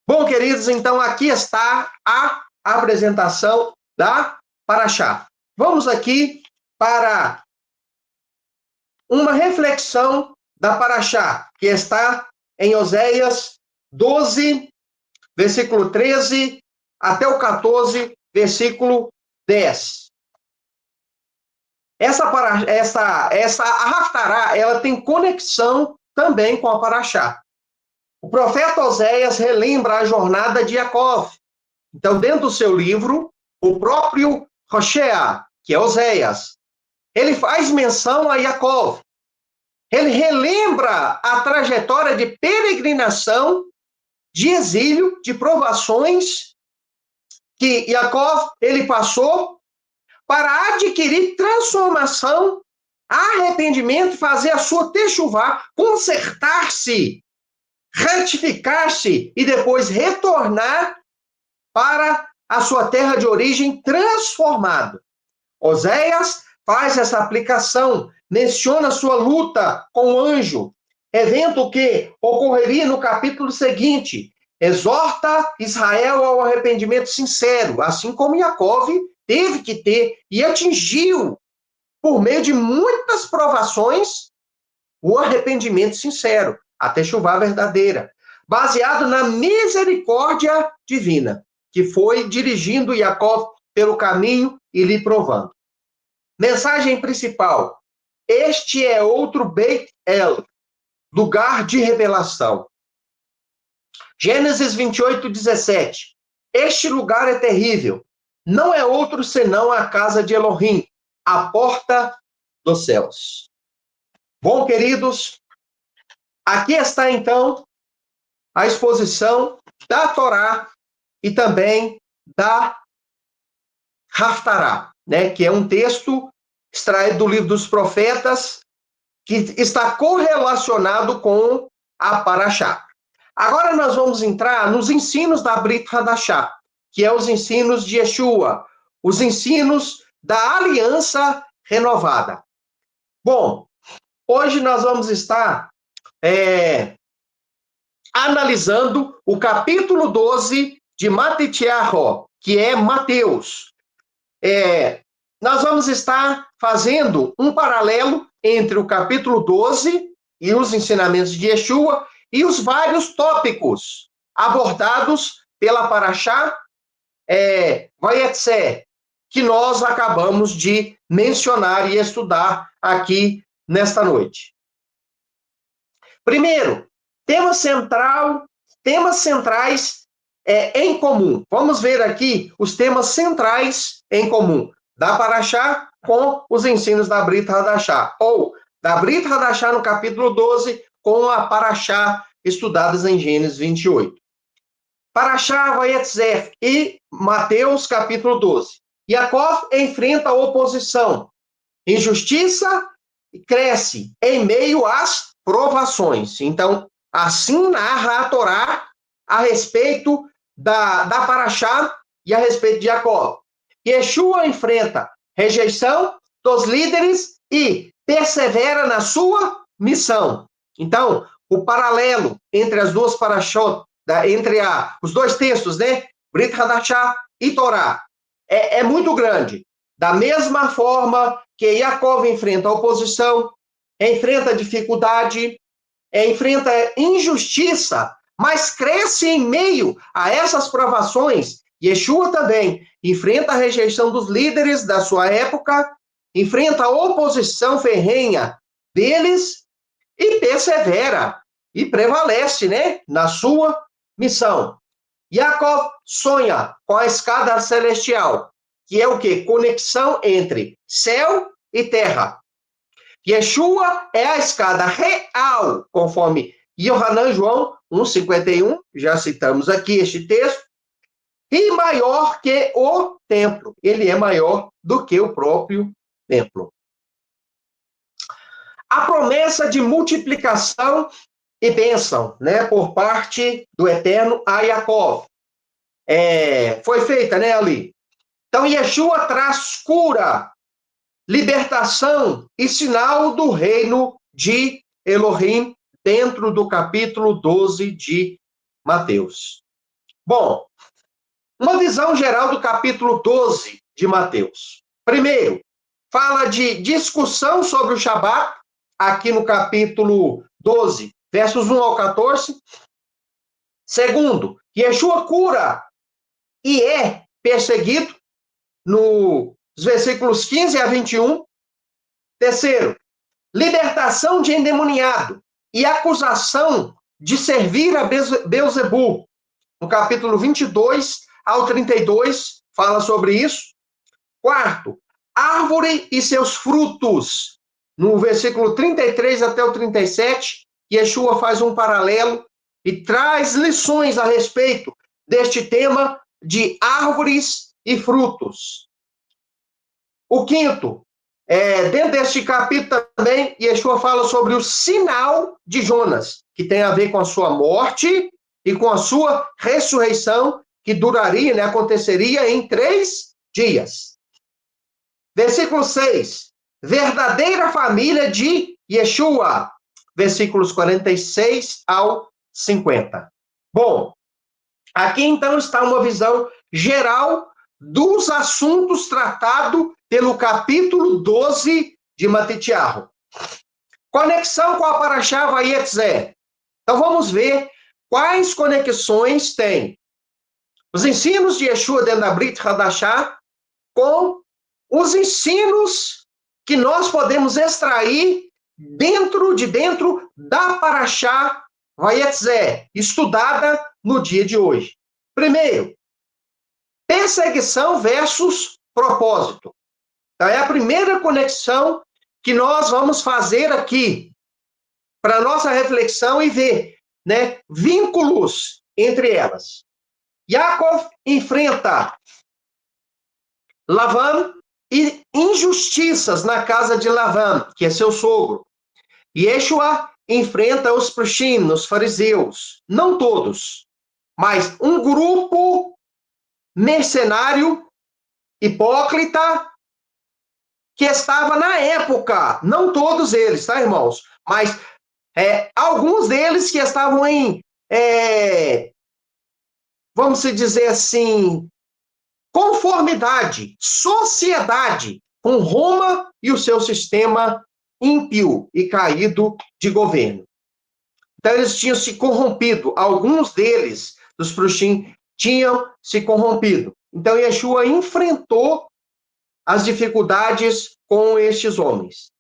Bom, queridos, então aqui está a apresentação da Paraxá. Vamos aqui para uma reflexão da Paraxá, que está em Oséias 12, versículo 13, até o 14, versículo 10. Essa Haftará, ela tem conexão também com a Paraxá. O profeta Oséias relembra a jornada de Jacó. Então, dentro do seu livro, o próprio Hoshea, que é Oséias, ele faz menção a Jacó. Ele relembra a trajetória de peregrinação, de exílio, de provações que Jacó ele passou para adquirir transformação, arrependimento, fazer a sua techuvá, consertar-se, retificar-se e depois retornar para a sua terra de origem transformado. Oséias faz essa aplicação, menciona sua luta com o anjo, evento que ocorreria no capítulo seguinte. Exorta Israel ao arrependimento sincero, assim como Jacó teve que ter e atingiu, por meio de muitas provações, o arrependimento sincero, a techuvá verdadeira, baseado na misericórdia divina, que foi dirigindo Jacó pelo caminho e lhe provando. Mensagem principal: este é outro Beit El, lugar de revelação. Gênesis 28, 17. Este lugar é terrível, não é outro senão a casa de Elohim, a porta dos céus. Bom, queridos, aqui está então a exposição da Torá e também da Haftará, né, que é um texto extraído do livro dos profetas, que está correlacionado com a Parashá. Agora nós vamos entrar nos ensinos da Brit Hadashah, que é os ensinos de Yeshua, os ensinos da aliança renovada. Bom, hoje nós vamos estar analisando o capítulo 12 de Matitiaho, que é Mateus. Nós vamos estar fazendo um paralelo entre o capítulo 12 e os ensinamentos de Yeshua e os vários tópicos abordados pela Parashá Vayetze, que nós acabamos de mencionar e estudar aqui nesta noite. Primeiro, temas centrais em comum. Vamos ver aqui os temas centrais em comum da Parashá com os ensinos da Brit Hadashah, ou da Brit Hadashah no capítulo 12 com a Parashá estudadas em Gênesis 28. Parashá Vayetze e Mateus capítulo 12. Jacó enfrenta a oposição. Injustiça cresce em meio às provações. Então, assim narra a Torá a respeito da Parashá e a respeito de Jacó. Yeshua enfrenta rejeição dos líderes e persevera na sua missão. Então, o paralelo entre as duas parashot, entre os dois textos, né? Brit Hadashah e Torá, é muito grande. Da mesma forma que Jacó enfrenta a oposição, enfrenta dificuldade, enfrenta injustiça, mas cresce em meio a essas provações. Yeshua também enfrenta a rejeição dos líderes da sua época, enfrenta a oposição ferrenha deles e persevera e prevalece, né, na sua missão. Jacó sonha com a escada celestial, que é o quê? Conexão entre céu e terra. Yeshua é a escada real, conforme Yohanan João 1,51, já citamos aqui este texto, e maior que o templo. Ele é maior do que o próprio templo. A promessa de multiplicação e bênção, né, por parte do Eterno a Jacó. Foi feita, né, ali. Então, Yeshua traz cura, libertação e sinal do reino de Elohim dentro do capítulo 12 de Mateus. Bom, uma visão geral do capítulo 12 de Mateus. Primeiro, fala de discussão sobre o Shabat, aqui no capítulo 12, versos 1 ao 14. Segundo, Yeshua cura e é perseguido, nos versículos 15 a 21. Terceiro, libertação de endemoniado e acusação de servir a Beuzebu. No capítulo 22 ao 32, fala sobre isso. Quarto, árvore e seus frutos. No versículo 33 até o 37, Yeshua faz um paralelo e traz lições a respeito deste tema de árvores e frutos. O quinto, dentro deste capítulo também, Yeshua fala sobre o sinal de Jonas, que tem a ver com a sua morte e com a sua ressurreição, que duraria, né, aconteceria em 3 dias. Versículo 6, verdadeira família de Yeshua, versículos 46 ao 50. Bom, aqui então está uma visão geral dos assuntos tratados pelo capítulo 12 de Matitiaho. Conexão com a Parashá Vayetze. Então vamos ver quais conexões tem os ensinos de Yeshua dentro da Brit Hadashah com os ensinos que nós podemos extrair dentro da Parashá Vayetze, estudada no dia de hoje. Primeiro, Perseguição versus propósito. Então, é a primeira conexão que nós vamos fazer aqui para nossa reflexão e ver, né, vínculos entre elas. Yaakov enfrenta Lavan e injustiças na casa de Lavan, que é seu sogro. Yeshua enfrenta os Prushim, os fariseus. Não todos, mas um grupo mercenário, hipócrita, que estava na época, não todos eles, tá, irmãos? Mas alguns deles que estavam em, vamos dizer assim, conformidade, sociedade com Roma e o seu sistema ímpio e caído de governo. Então, eles tinham se corrompido, alguns deles, dos Prushim, tinham se corrompido. Então, Yeshua enfrentou as dificuldades com estes homens.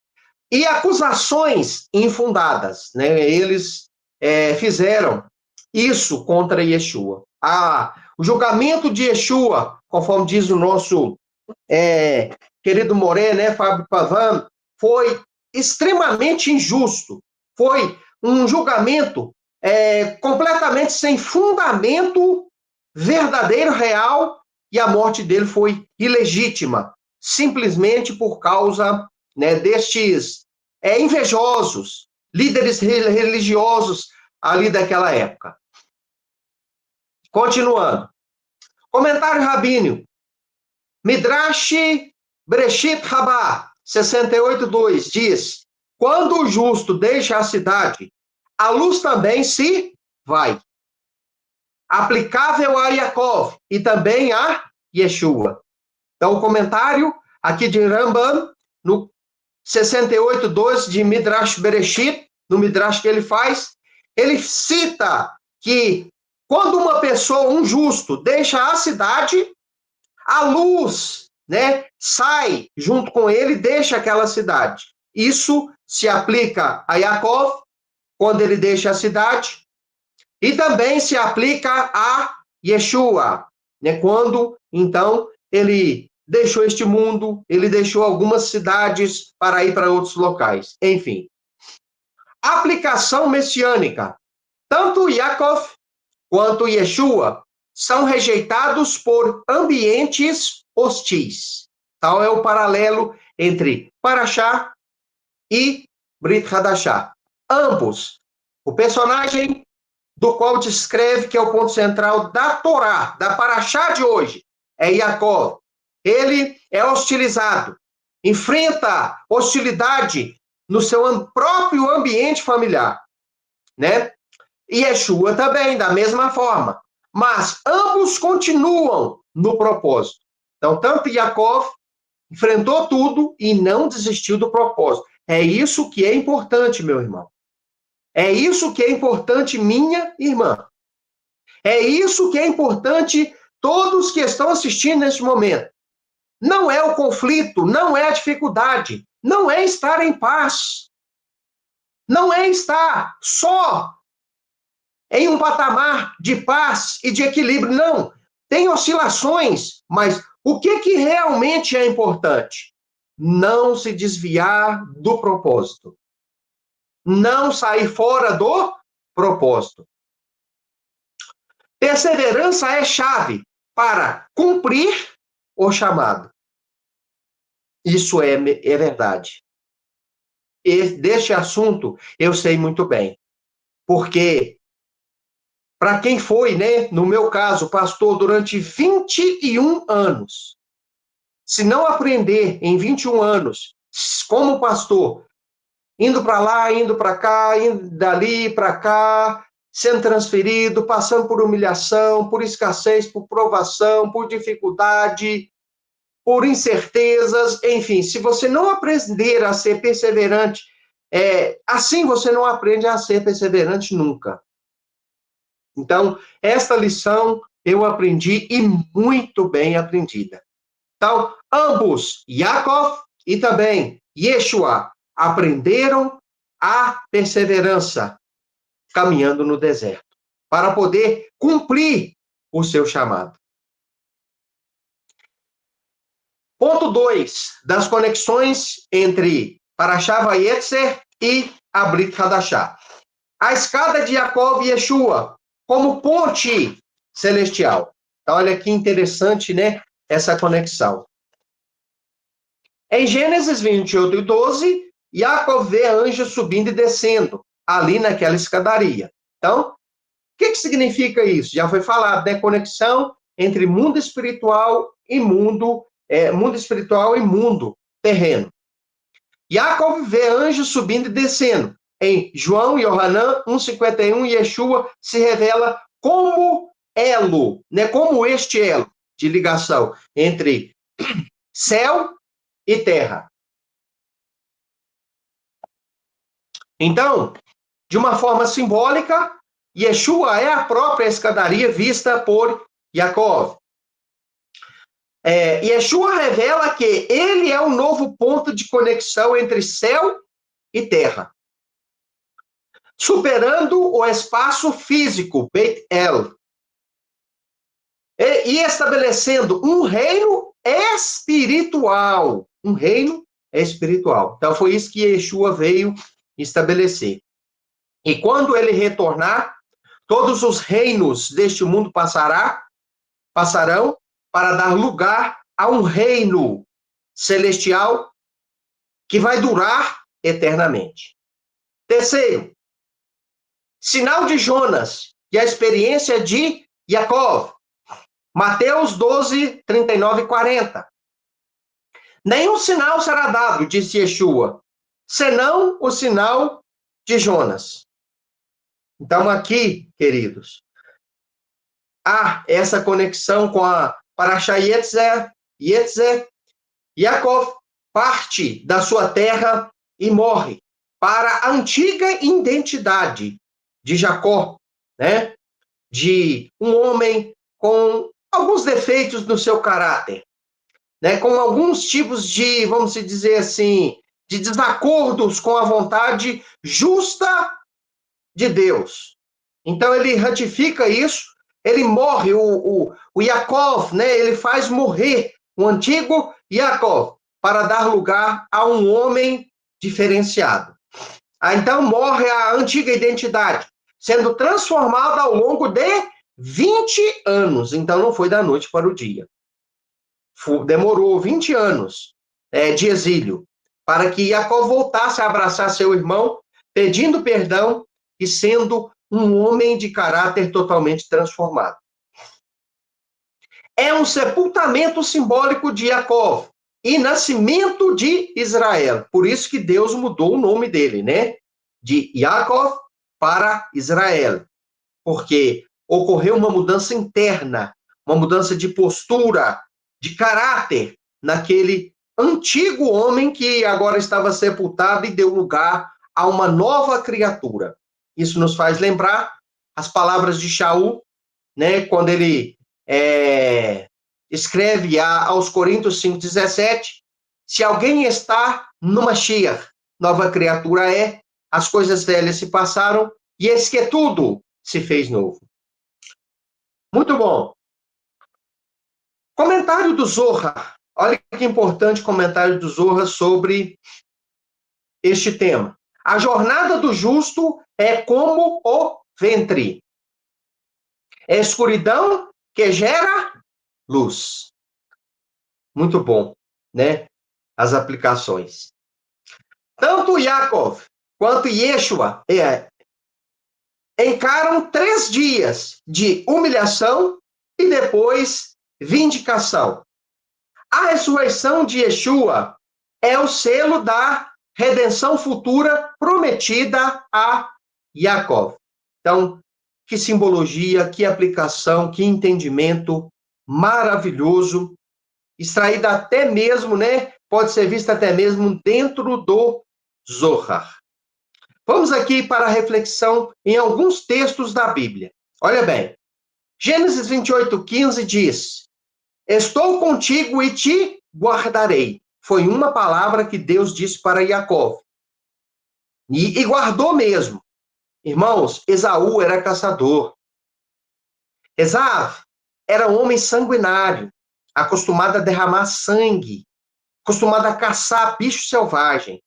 E acusações infundadas, né? Eles fizeram isso contra Yeshua. O julgamento de Yeshua, conforme diz o nosso querido Moré, né, Fábio Pavan, foi extremamente injusto. Foi um julgamento completamente sem fundamento verdadeiro, real, e a morte dele foi ilegítima, simplesmente por causa, né, destes invejosos, líderes religiosos ali daquela época. Continuando. Comentário rabínico. Midrash Breshit Rabbah 68:2 diz: quando o justo deixa a cidade, a luz também se vai. Aplicável a Yaakov e também a Yeshua. Então, o comentário aqui de Rambam, no 68:2 de Midrash Bereshit, no Midrash que ele faz, ele cita que quando uma pessoa, um justo, deixa a cidade, a luz, né, sai junto com ele e deixa aquela cidade. Isso se aplica a Yaakov, quando ele deixa a cidade, e também se aplica a Yeshua, né, quando, então, ele deixou este mundo, ele deixou algumas cidades para ir para outros locais. Enfim. Aplicação messiânica. Tanto Yaakov quanto Yeshua são rejeitados por ambientes hostis. Tal é o paralelo entre Parashá e Brit Hadashah. Ambos, o personagem do qual descreve que é o ponto central da Torá, da Parashá de hoje, é Yaakov. Ele é hostilizado, enfrenta hostilidade no seu próprio ambiente familiar, né? E Yeshua também, da mesma forma. Mas ambos continuam no propósito. Então, tanto Yaakov enfrentou tudo e não desistiu do propósito. É isso que é importante, meu irmão. É isso que é importante, minha irmã. É isso que é importante todos que estão assistindo neste momento. Não é o conflito, não é a dificuldade, não é estar em paz. Não é estar só em um patamar de paz e de equilíbrio. Não. Tem oscilações, mas o que realmente é importante? Não se desviar do propósito. Não sair fora do propósito. Perseverança é chave para cumprir o chamado. Isso é verdade. E deste assunto eu sei muito bem. Porque para quem foi, né, no meu caso, pastor durante 21 anos, se não aprender em 21 anos, como pastor, indo para lá, indo para cá, indo dali para cá, sendo transferido, passando por humilhação, por escassez, por provação, por dificuldade, por incertezas, enfim, se você não aprender a ser perseverante, assim você não aprende a ser perseverante nunca. Então, esta lição eu aprendi e muito bem aprendida. Então, ambos, Yaakov e também Yeshua, aprenderam a perseverança caminhando no deserto, para poder cumprir o seu chamado. Ponto 2, das conexões entre Parashá Vayetzer e a Brit Hadashá. A escada de Jacob e Yeshua, como ponte celestial. Então, olha que interessante, né? Essa conexão. Em Gênesis 28 e 12, Jacob vê anjos subindo e descendo, ali naquela escadaria. Então, o que significa isso? Já foi falado, né? Conexão entre mundo espiritual e mundo espiritual e mundo terreno. Jacob vê anjos subindo e descendo. Em João e Yohanan 1,51, Yeshua se revela como elo, né? Como este elo de ligação entre céu e terra. Então, de uma forma simbólica, Yeshua é a própria escadaria vista por Jacob. Yeshua revela que ele é o novo ponto de conexão entre céu e terra, superando o espaço físico, Beit El, e estabelecendo um reino espiritual. Um reino espiritual. Então, foi isso que Yeshua veio estabelecer. E quando ele retornar, todos os reinos deste mundo passarão para dar lugar a um reino celestial que vai durar eternamente. Terceiro, sinal de Jonas e a experiência de Jacob. Mateus 12, 39 e 40. Nenhum sinal será dado, disse Yeshua, senão o sinal de Jonas. Então, aqui, queridos, há essa conexão com a Parashá Yetzer. Yaakov parte da sua terra e morre para a antiga identidade de Jacó, né? De um homem com alguns defeitos no seu caráter, né? Com alguns tipos de, vamos dizer assim, de desacordos com a vontade justa de Deus. Então ele ratifica isso, ele morre, o Yaakov, né? Ele faz morrer o antigo Yaakov para dar lugar a um homem diferenciado. Então morre a antiga identidade, sendo transformada ao longo de 20 anos. Então não foi da noite para o dia. Demorou 20 anos de exílio para que Jacó voltasse a abraçar seu irmão, pedindo perdão e sendo um homem de caráter totalmente transformado. É um sepultamento simbólico de Jacó e nascimento de Israel. Por isso que Deus mudou o nome dele, né? De Jacó para Israel. Porque ocorreu uma mudança interna, uma mudança de postura, de caráter naquele antigo homem que agora estava sepultado e deu lugar a uma nova criatura. Isso nos faz lembrar as palavras de Shaul, né, quando ele escreve aos Coríntios 5,17, se alguém está no Mashiach, nova criatura é, as coisas velhas se passaram, e eis que tudo se fez novo. Muito bom. Comentário do Zohar. Olha que importante comentário do Zohar sobre este tema. A jornada do justo é como o ventre. É escuridão que gera luz. Muito bom, né? As aplicações. Tanto Yaakov quanto Yeshua encaram 3 dias de humilhação e depois vindicação. A ressurreição de Yeshua é o selo da redenção futura prometida a Jacob. Então, que simbologia, que aplicação, que entendimento maravilhoso, extraído até mesmo, né? Pode ser visto até mesmo dentro do Zohar. Vamos aqui para a reflexão em alguns textos da Bíblia. Olha bem, Gênesis 28:15 diz: estou contigo e te guardarei. Foi uma palavra que Deus disse para Jacó. E guardou mesmo. Irmãos, Esaú era caçador. Esaú era um homem sanguinário, acostumado a derramar sangue acostumado a caçar bicho selvagem.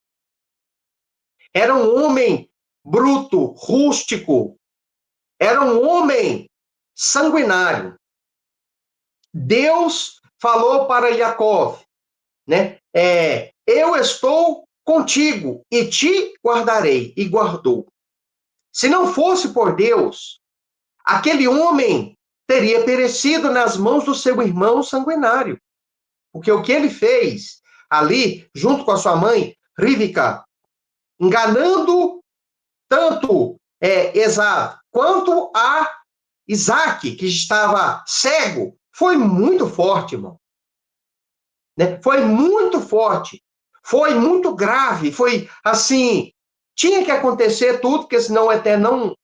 Era um homem bruto, rústico. Era um homem sanguinário. Deus falou para Jacó, né? Eu estou contigo e te guardarei. E guardou. Se não fosse por Deus, aquele homem teria perecido nas mãos do seu irmão sanguinário. Porque o que ele fez ali, junto com a sua mãe, Rivka, enganando tanto Esaú quanto a Isaac, que estava cego, foi muito forte, irmão. Né? Foi muito forte. Foi muito grave. Foi assim, tinha que acontecer tudo, porque senão o Eterno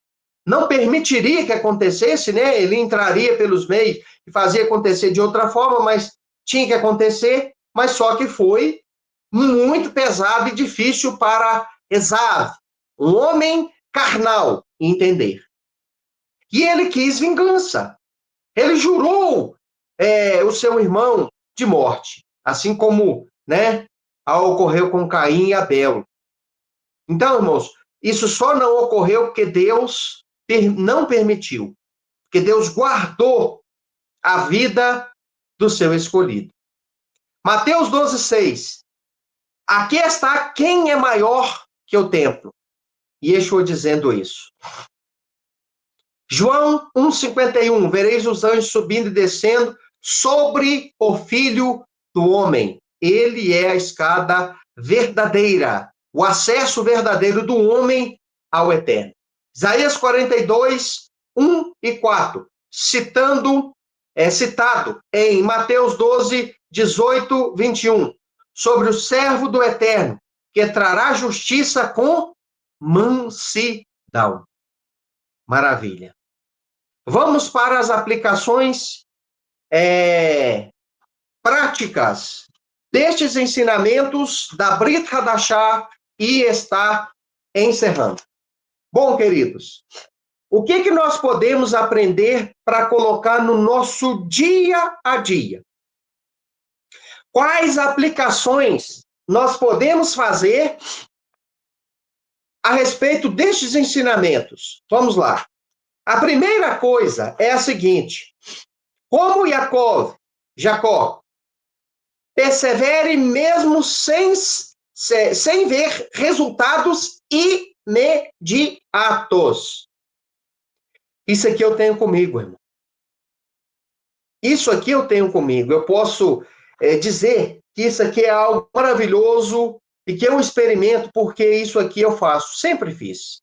não permitiria que acontecesse, né? Ele entraria pelos meios e fazia acontecer de outra forma, mas tinha que acontecer, mas só que foi muito pesado e difícil para Esaú, um homem carnal, entender. E ele quis vingança. Ele jurou o seu irmão de morte, assim como, né, ocorreu com Caim e Abel. Então, irmãos, isso só não ocorreu porque Deus não permitiu, porque Deus guardou a vida do seu escolhido. Mateus 12:6. Aqui está quem é maior que o templo. E Yeshua dizendo isso. João 1:51. Vereis os anjos subindo e descendo sobre o Filho do Homem. Ele é a escada verdadeira, o acesso verdadeiro do homem ao Eterno. Isaías 42:1 e 4. Citado em Mateus 12:18-21. Sobre o servo do Eterno, que trará justiça com mansidão. Maravilha. Vamos para as aplicações práticas destes ensinamentos da Brit Hadashah e está encerrando. Bom, queridos, o que nós podemos aprender para colocar no nosso dia a dia? Quais aplicações nós podemos fazer a respeito destes ensinamentos? Vamos lá. A primeira coisa é a seguinte: como Jacó, persevere mesmo sem ver resultados imediatos. Isso aqui eu tenho comigo, irmão. Isso aqui eu tenho comigo. Eu posso dizer que isso aqui é algo maravilhoso e que eu experimento porque isso aqui eu faço. Sempre fiz.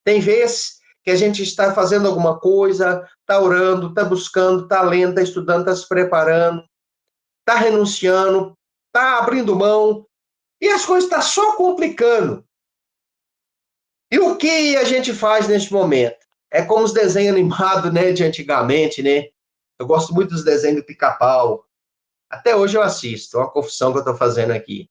Tem vezes que a gente está fazendo alguma coisa, está orando, está buscando, está lendo, está estudando, está se preparando, está renunciando, está abrindo mão, e as coisas estão só complicando. E o que a gente faz neste momento? É como os desenhos animados, né, de antigamente, né? Eu gosto muito dos desenhos do Pica-Pau. Até hoje eu assisto, é uma confissão que eu estou fazendo aqui.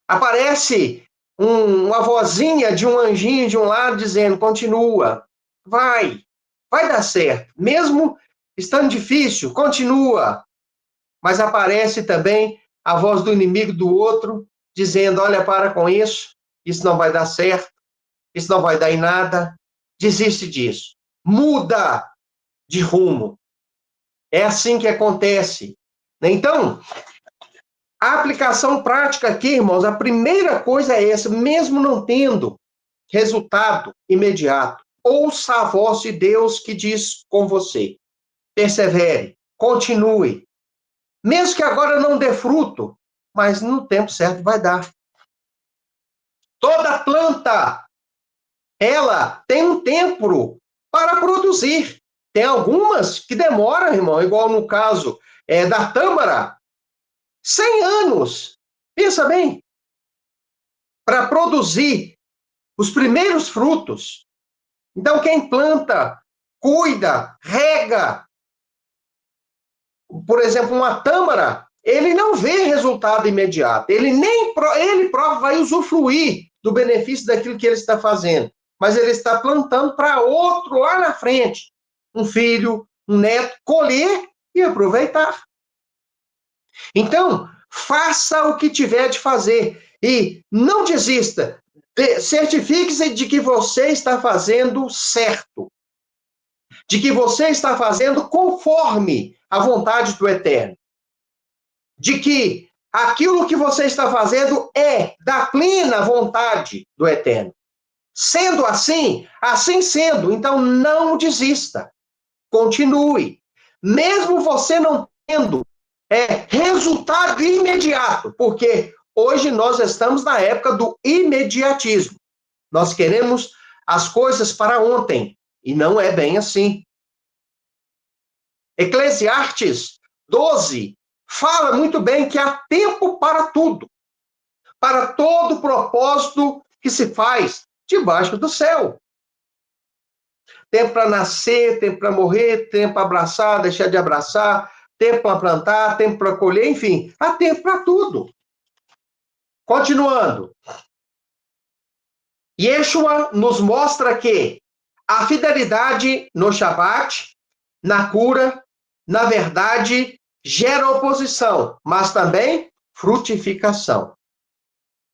Aparece uma vozinha de um anjinho de um lado dizendo, continua, vai dar certo. Mesmo estando difícil, continua. Mas aparece também a voz do inimigo do outro dizendo, olha, para com isso não vai dar certo, isso não vai dar em nada, desiste disso. Muda de rumo. É assim que acontece. Então, a aplicação prática aqui, irmãos, a primeira coisa é essa, mesmo não tendo resultado imediato, ouça a voz de Deus que diz com você. Persevere, continue. Mesmo que agora não dê fruto, mas no tempo certo vai dar. Toda planta, ela tem um tempo para produzir. Tem algumas que demoram, irmão, igual no caso da tâmara, 100 anos, pensa bem, para produzir os primeiros frutos. Então, quem planta, cuida, rega, por exemplo, uma tâmara, ele não vê resultado imediato, ele próprio vai usufruir do benefício daquilo que ele está fazendo, mas ele está plantando para outro lá na frente, um filho, um neto, colher e aproveitar. Então, faça o que tiver de fazer e não desista. Certifique-se de que você está fazendo certo, de que você está fazendo conforme a vontade do Eterno, de que aquilo que você está fazendo é da plena vontade do Eterno. Sendo assim, assim sendo, então não desista. Continue. Mesmo você não tendo resultado imediato, porque hoje nós estamos na época do imediatismo. Nós queremos as coisas para ontem, e não é bem assim. Eclesiastes 12 fala muito bem que há tempo para tudo, para todo propósito que se faz debaixo do céu. Tempo para nascer, tempo para morrer, tempo para abraçar, deixar de abraçar, tempo para plantar, tempo para colher, enfim, há tempo para tudo. Continuando. Yeshua nos mostra que a fidelidade no Shabat, na cura, na verdade, gera oposição, mas também frutificação.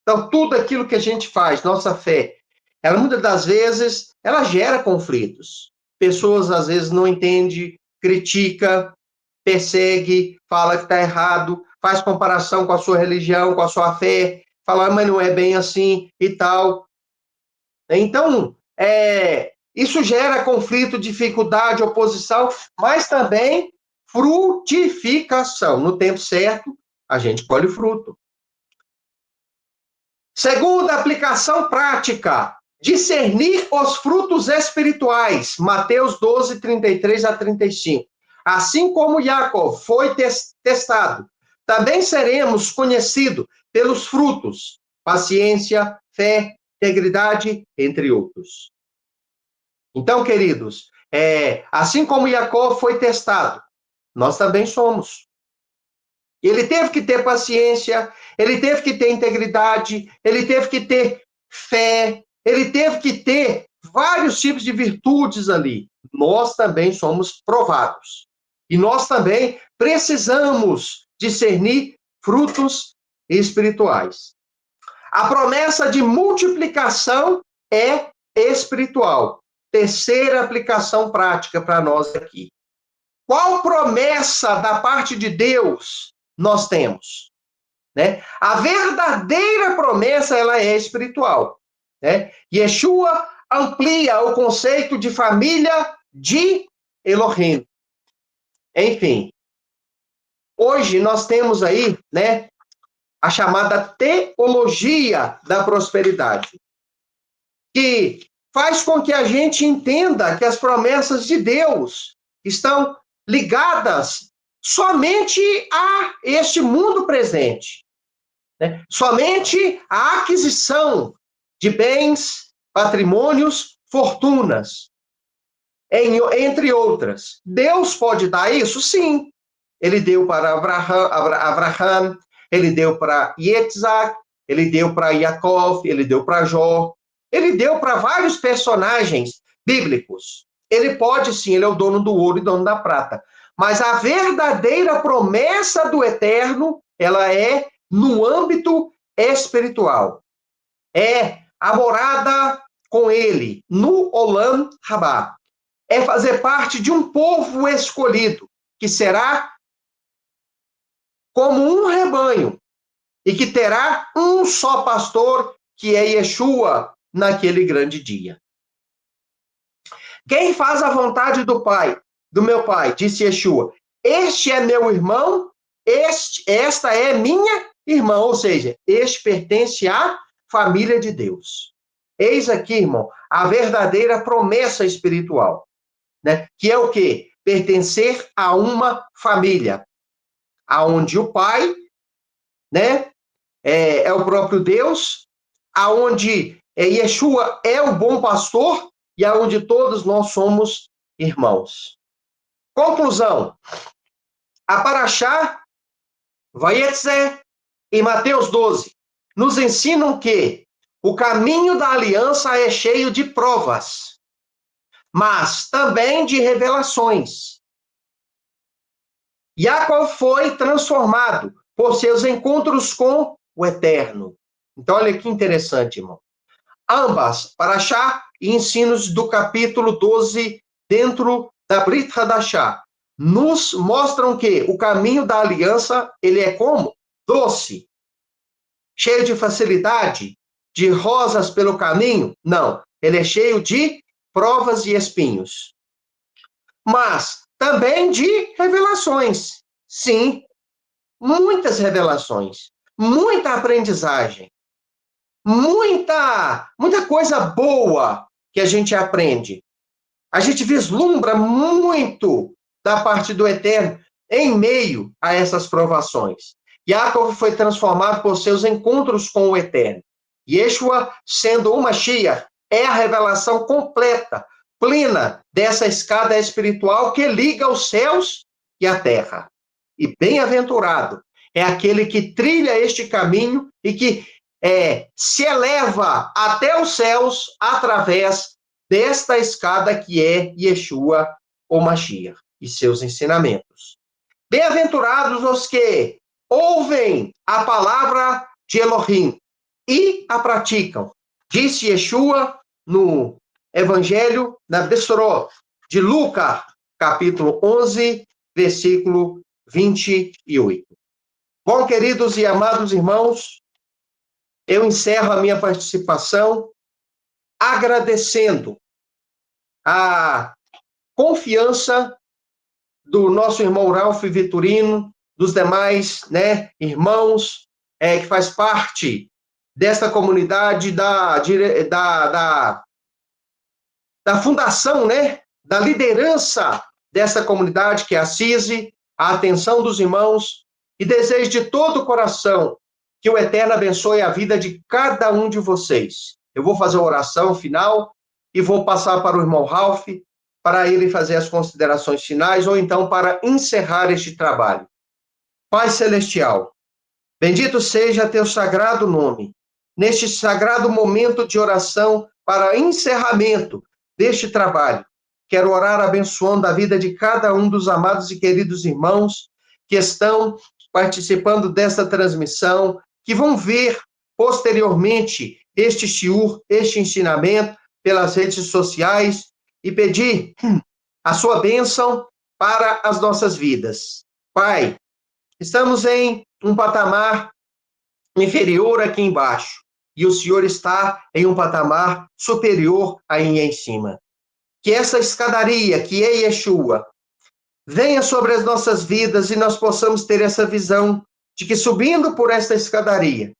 Então, tudo aquilo que a gente faz, nossa fé, ela muitas das vezes, ela gera conflitos. Pessoas às vezes não entendem, critica, persegue, fala que está errado, faz comparação com a sua religião, com a sua fé, fala, mas não é bem assim e tal. Então, isso gera conflito, dificuldade, oposição, mas também frutificação. No tempo certo, a gente colhe fruto. Segunda aplicação prática, discernir os frutos espirituais. Mateus 12, 33 a 35. Assim como Jacob foi testado, também seremos conhecidos pelos frutos, paciência, fé, integridade, entre outros. Então, queridos, assim como Jacó foi testado, nós também somos. Ele teve que ter paciência, ele teve que ter integridade, ele teve que ter fé, ele teve que ter vários tipos de virtudes ali. Nós também somos provados. E nós também precisamos discernir frutos espirituais. A promessa de multiplicação é espiritual. Terceira aplicação prática para nós aqui. Qual promessa da parte de Deus nós temos? Né? A verdadeira promessa, ela é espiritual. Né? Yeshua amplia o conceito de família de Elohim. Enfim, hoje nós temos aí, né, a chamada teologia da prosperidade, que faz com que a gente entenda que as promessas de Deus estão ligadas somente a este mundo presente, né? Somente a aquisição de bens, patrimônios, fortunas, entre outras. Deus pode dar isso? Sim. Ele deu para Abraham, ele deu para Yitzhak, ele deu para Yaakov, ele deu para Jó, ele deu para vários personagens bíblicos. Ele pode sim, ele é o dono do ouro e dono da prata. Mas a verdadeira promessa do Eterno, ela é no âmbito espiritual. É a morada com ele, no Olam Rabá. É fazer parte de um povo escolhido, que será como um rebanho, e que terá um só pastor, que é Yeshua, naquele grande dia. Quem faz a vontade do Pai, do meu Pai, disse Yeshua, este é meu irmão, esta é minha irmã, ou seja, este pertence à família de Deus. Eis aqui, irmão, a verdadeira promessa espiritual, né? Que é o quê? Pertencer a uma família, aonde o Pai, né, é o próprio Deus, aonde Yeshua é o bom pastor e aonde todos nós somos irmãos. Conclusão. A Paraxá, Vayetze e Mateus 12 nos ensinam que o caminho da aliança é cheio de provas, mas também de revelações. Yaakov foi transformado por seus encontros com o Eterno. Então, olha que interessante, irmão. Ambas, Parashá e ensinos do capítulo 12, dentro da Brit Hadashah, nos mostram que o caminho da aliança, ele é como? Doce, cheio de facilidade, de rosas pelo caminho? Não, ele é cheio de provas e espinhos. Mas também de revelações. Sim, muitas revelações, muita aprendizagem, muita coisa boa que a gente aprende. A gente vislumbra muito da parte do Eterno em meio a essas provações. Yaakov foi transformado por seus encontros com o Eterno. Yeshua, sendo uma Mashiach, é a revelação completa, plena dessa escada espiritual que liga os céus e a terra. E bem-aventurado é aquele que trilha este caminho e que se eleva até os céus através desta escada que é Yeshua, ou Mashiach, e seus ensinamentos. Bem-aventurados os que ouvem a palavra de Elohim e a praticam. Disse Yeshua no Evangelho, na Bessorot de Lucas, capítulo 11, versículo 28. Bom, queridos e amados irmãos, eu encerro a minha participação agradecendo a confiança do nosso irmão Ralph Vitorino, dos demais, irmãos que faz parte desta comunidade da fundação, da liderança dessa comunidade que é a CISI, a atenção dos irmãos, e desejo de todo o coração que o Eterno abençoe a vida de cada um de vocês. Eu vou fazer a oração final e vou passar para o irmão Ralph, para ele fazer as considerações finais, ou então para encerrar este trabalho. Pai Celestial, bendito seja teu sagrado nome, neste sagrado momento de oração para encerramento deste trabalho. Quero orar abençoando a vida de cada um dos amados e queridos irmãos que estão participando desta transmissão, que vão ver posteriormente este shiur, este ensinamento pelas redes sociais, e pedir a sua bênção para as nossas vidas. Pai, estamos em um patamar inferior aqui embaixo, e o Senhor está em um patamar superior aí em cima. Que essa escadaria, que é Yeshua, venha sobre as nossas vidas e nós possamos ter essa visão de que subindo por esta escadaria,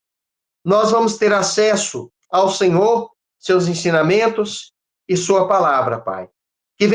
nós vamos ter acesso ao Senhor, seus ensinamentos e sua palavra, Pai. Que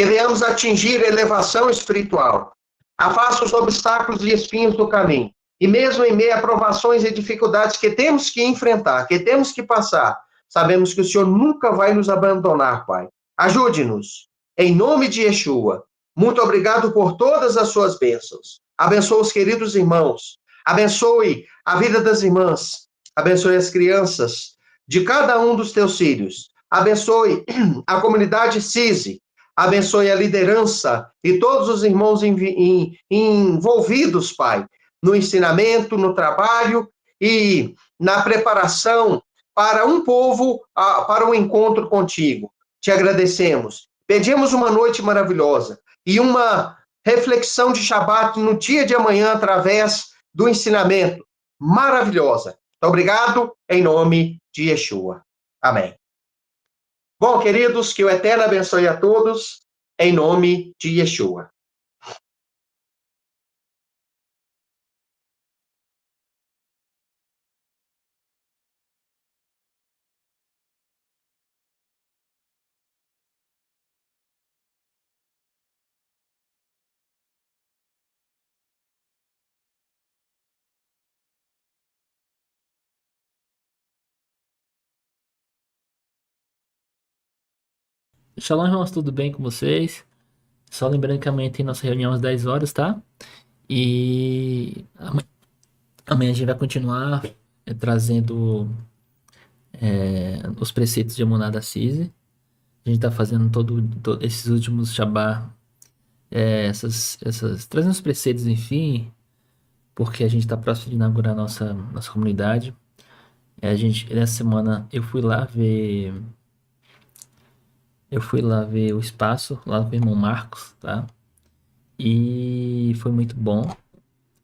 venhamos atingir elevação espiritual. Afasta os obstáculos e espinhos do caminho. E mesmo em meio a provações e dificuldades que temos que enfrentar, que temos que passar, sabemos que o Senhor nunca vai nos abandonar, Pai. Ajude-nos, em nome de Yeshua. Muito obrigado por todas as suas bênçãos. Abençoe os queridos irmãos. Abençoe a vida das irmãs. Abençoe as crianças de cada um dos teus filhos. Abençoe a comunidade CISI. Abençoe a liderança e todos os irmãos envolvidos, Pai, no ensinamento, no trabalho e na preparação para um povo, para um encontro contigo. Te agradecemos. Pedimos uma noite maravilhosa e uma reflexão de Shabat no dia de amanhã através do ensinamento maravilhosa. Muito obrigado, em nome de Yeshua. Amém. Bom, queridos, que o Eterno abençoe a todos, em nome de Yeshua. Shalom, irmãos, tudo bem com vocês? Só lembrando que amanhã tem nossa reunião às 10 horas, tá? E amanhã a gente vai continuar trazendo os preceitos de Emuná da CISI. A A gente tá fazendo esses últimos Shabá, trazendo os preceitos, enfim, porque a gente tá próximo de inaugurar nossa comunidade. Nessa semana eu fui lá ver o espaço, lá com o irmão Marcos, tá? E foi muito bom.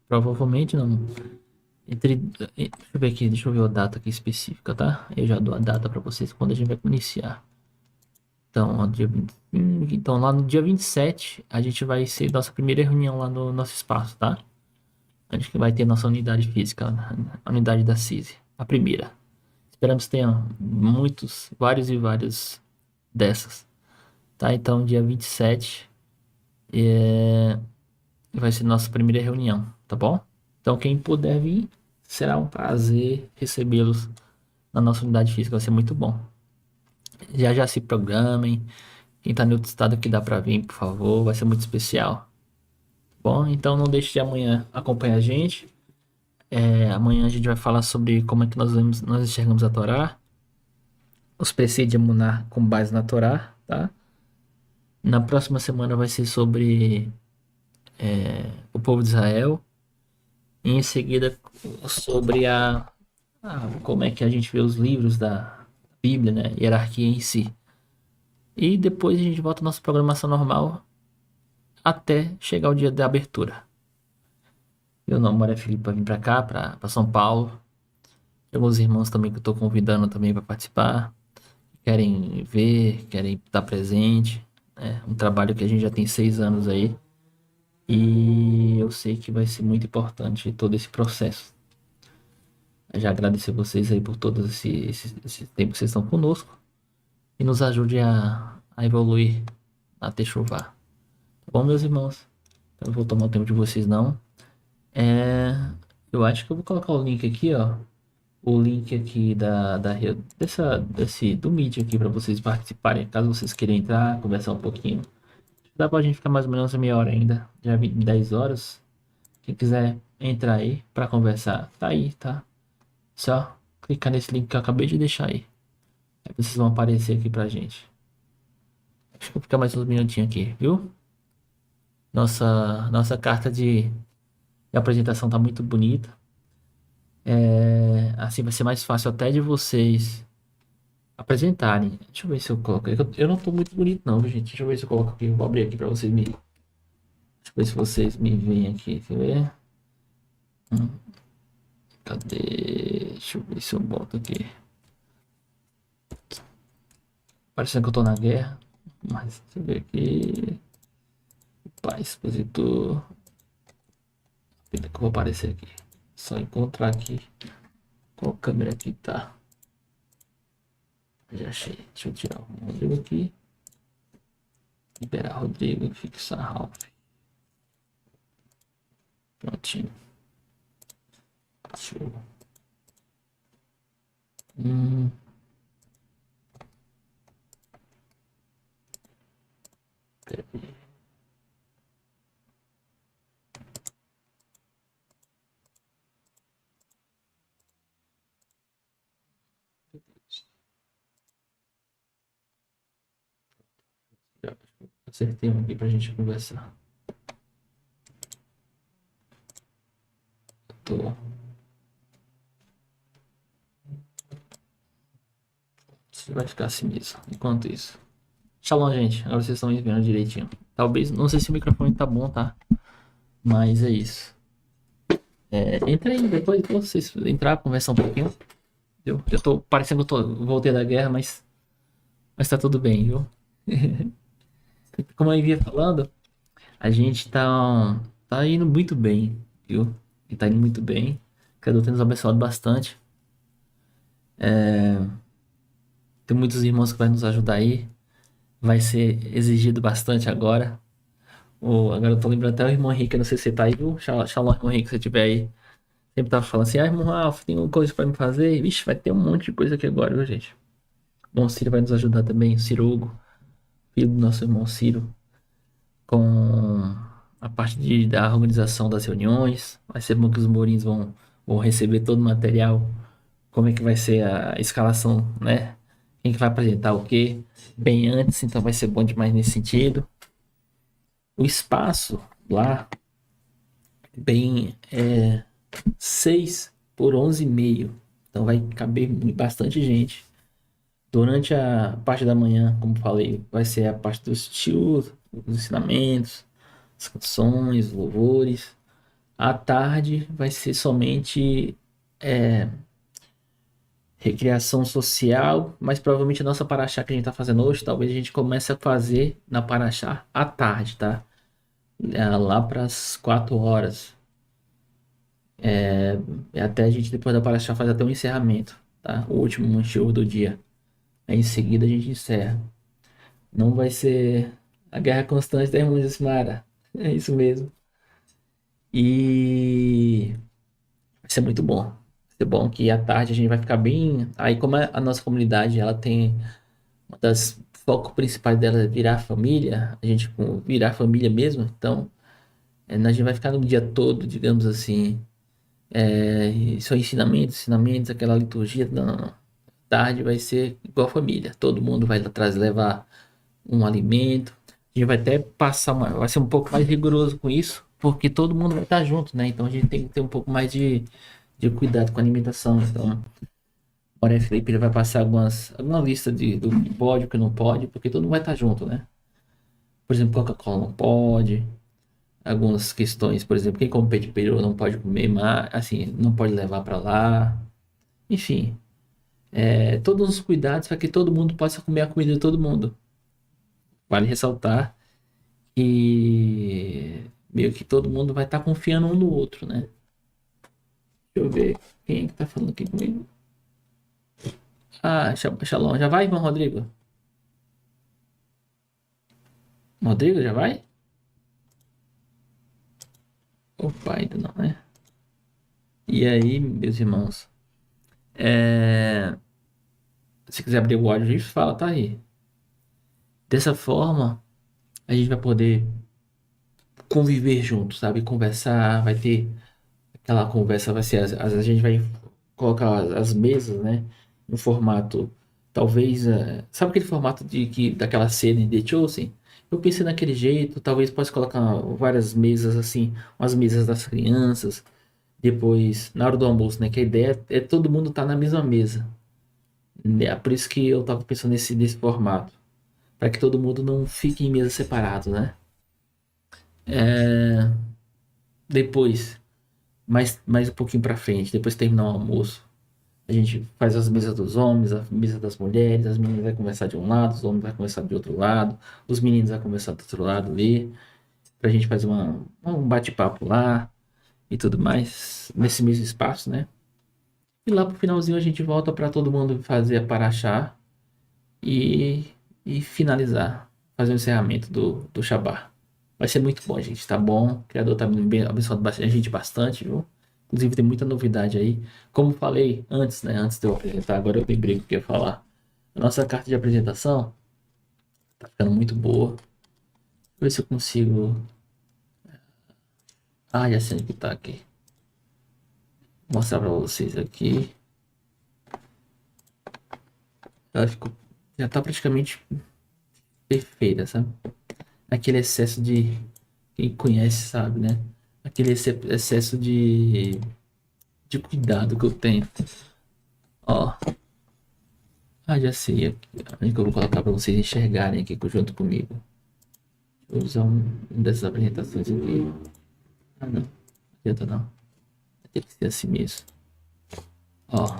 Provavelmente não. Deixa eu ver aqui, deixa eu ver a data aqui específica, tá? Eu já dou a data pra vocês quando a gente vai iniciar. Então, ó, dia 25, então, lá no dia 27, a gente vai ser nossa primeira reunião lá no nosso espaço, tá? A gente vai ter nossa unidade física, a unidade da CISI, a primeira. Esperamos que tenha vários e vários dessas, tá? Então, dia 27 vai ser nossa primeira reunião, tá bom? Então, quem puder vir, será um prazer recebê-los na nossa unidade física, vai ser muito bom. Já se programem. Quem tá no outro estado que dá pra vir, por favor, vai ser muito especial. Bom, então não deixe de amanhã acompanhar a gente. Amanhã a gente vai falar sobre como é que nós enxergamos a Torá, os preceitos de Emuná com base na Torá, tá? Na próxima semana vai ser sobre o povo de Israel. E em seguida sobre como é que a gente vê os livros da Bíblia, né? Hierarquia em si. E depois a gente volta à nossa programação normal até chegar o dia da abertura. Meu nome é Felipe, para vir para cá, para São Paulo. Tem alguns irmãos também que eu estou convidando também para participar. Querem ver, querem estar presente. É um trabalho que a gente já tem 6 anos aí. E eu sei que vai ser muito importante todo esse processo. Eu já agradecer vocês aí por todo esse tempo que vocês estão conosco. E nos ajude a evoluir na Techuvá. Tá bom, meus irmãos? Eu não vou tomar o tempo de vocês, não. Eu acho que eu vou colocar o link aqui, ó. O link aqui do Meet aqui para vocês participarem, caso vocês queiram entrar, conversar um pouquinho. Dá pra gente ficar mais ou menos meia hora ainda, já 10 horas. Quem quiser entrar aí para conversar, tá aí, tá? Só clicar nesse link que eu acabei de deixar aí. Aí vocês vão aparecer aqui pra gente. Acho que vou ficar mais uns minutinhos aqui, viu? Nossa carta de apresentação tá muito bonita. Assim vai ser mais fácil até de vocês apresentarem. Deixa eu ver se eu coloco. Eu não tô muito bonito, não, viu, gente? Deixa eu ver se eu coloco aqui. Vou abrir aqui pra vocês me. Deixa eu ver se vocês me veem aqui. Quer ver? Cadê? Deixa eu ver se eu boto aqui. Parecendo que eu tô na guerra. Mas deixa eu ver aqui. Pai, expositor. Pena que eu vou aparecer aqui. Só encontrar aqui. Qual câmera aqui tá? Já achei. Deixa eu tirar o Rodrigo aqui. Liberar Rodrigo e fixar Ralph. Prontinho. Show. Peraí. Acertei um aqui pra gente conversar. Você vai ficar assim mesmo. Enquanto isso. Shalom, gente. Agora vocês estão me vendo direitinho. Talvez, não sei se o microfone tá bom, tá? Mas é isso. Entra aí, depois vocês entrar, conversar um pouquinho. Eu tô parecendo que eu voltei da guerra, mas tá tudo bem, viu? Como eu ia falando, a gente tá indo muito bem, viu? E tá indo muito bem. Que Deus tem nos abençoado bastante. Tem muitos irmãos que vai nos ajudar aí. Vai ser exigido bastante agora. Agora eu tô lembrando até o irmão Henrique, não sei se você tá aí, viu? Shalom, irmão Henrique, se você estiver aí. Sempre tava falando assim, irmão Ralf, tem uma coisa pra me fazer. Vixe, vai ter um monte de coisa aqui agora, viu, gente? O irmão Ciro vai nos ajudar também, o Ciro Hugo, filho do nosso irmão Ciro, com a parte da organização das reuniões. Vai ser bom que os Mourinhos vão receber todo o material, como é que vai ser a escalação, né? quem que vai apresentar o quê, bem antes, então vai ser bom demais nesse sentido. O espaço lá, bem, 6 por 11,5, então vai caber bastante gente. Durante a parte da manhã, como falei, vai ser a parte dos tios, os ensinamentos, as canções, louvores. À tarde vai ser somente recreação social, mas provavelmente a nossa paraxá que a gente está fazendo hoje, talvez a gente comece a fazer na paraxá à tarde, tá? Lá para as 4 horas. Até a gente, depois da paraxá, faz até um encerramento, tá? O último show do dia. Aí em seguida a gente encerra. Não vai ser a guerra constante da irmã Jasmara. É isso mesmo. E vai ser muito bom. Vai ser bom que à tarde a gente vai ficar bem. Aí, como a nossa comunidade ela tem uma das focos principais dela é virar família, a gente virar família mesmo, então a gente vai ficar no dia todo, digamos assim, só ensinamentos, aquela liturgia. Não, não, não. Tarde vai ser igual família. Todo mundo vai atrás levar um alimento. A gente vai até passar vai ser um pouco mais rigoroso com isso, porque todo mundo vai estar junto, né? Então a gente tem que ter um pouco mais de cuidado com a alimentação. Então, o Oré Felipe ele vai passar alguma lista do que pode, o que não pode, porque todo mundo vai estar junto, né? Por exemplo, Coca-Cola não pode. Algumas questões, por exemplo, quem come peito de peru não pode comer, mas assim, não pode levar para lá. Enfim, todos os cuidados para que todo mundo possa comer a comida de todo mundo. Vale ressaltar que meio que todo mundo vai estar confiando um no outro, né? Deixa eu ver quem é que tá falando aqui comigo. Ah, Shalom, já vai, irmão Rodrigo? Rodrigo, já vai? Opa, ainda não, né? E aí, meus irmãos? Se quiser abrir o áudio, a gente fala, tá aí. Dessa forma, a gente vai poder conviver juntos, sabe? Conversar, vai ter aquela conversa, vai ser, a gente vai colocar as mesas, né? No formato, talvez, sabe aquele formato daquela cena de The Chosen? Eu pensei naquele jeito, talvez possa colocar várias mesas assim, umas mesas das crianças, depois, na hora do almoço, né? Que a ideia é todo mundo estar na mesma mesa. É por isso que eu tava pensando nesse formato, para que todo mundo não fique em mesas separadas, né? Depois, mais um pouquinho para frente, depois de terminar o almoço, a gente faz as mesas dos homens, a mesa das mulheres, as meninas vão conversar de um lado, os homens vão conversar de outro lado, os meninos vão conversar do outro lado ali, pra gente fazer um bate-papo lá e tudo mais, nesse mesmo espaço, né? E lá pro finalzinho a gente volta para todo mundo fazer a paraxá e, e finalizar, fazer o encerramento do Shabá. Vai ser muito bom, gente, tá bom? O Criador tá abençoando a gente bastante, viu? Inclusive tem muita novidade aí. Como falei antes, né? Antes de eu apresentar, agora eu lembrei o que eu ia falar. A nossa carta de apresentação tá ficando muito boa. Deixa eu ver se eu consigo. Ah, já sei que tá aqui. Vou mostrar pra vocês aqui. Ela ficou. Já tá praticamente perfeita, sabe? Aquele excesso de. Quem conhece sabe, né? Aquele excesso de cuidado que eu tenho. Ó. Ah, já sei. Onde que eu vou colocar para vocês enxergarem aqui junto comigo. Vou usar um dessas apresentações aqui. Ah, não. Não adianta não. Vai ter que ser assim mesmo. Ó.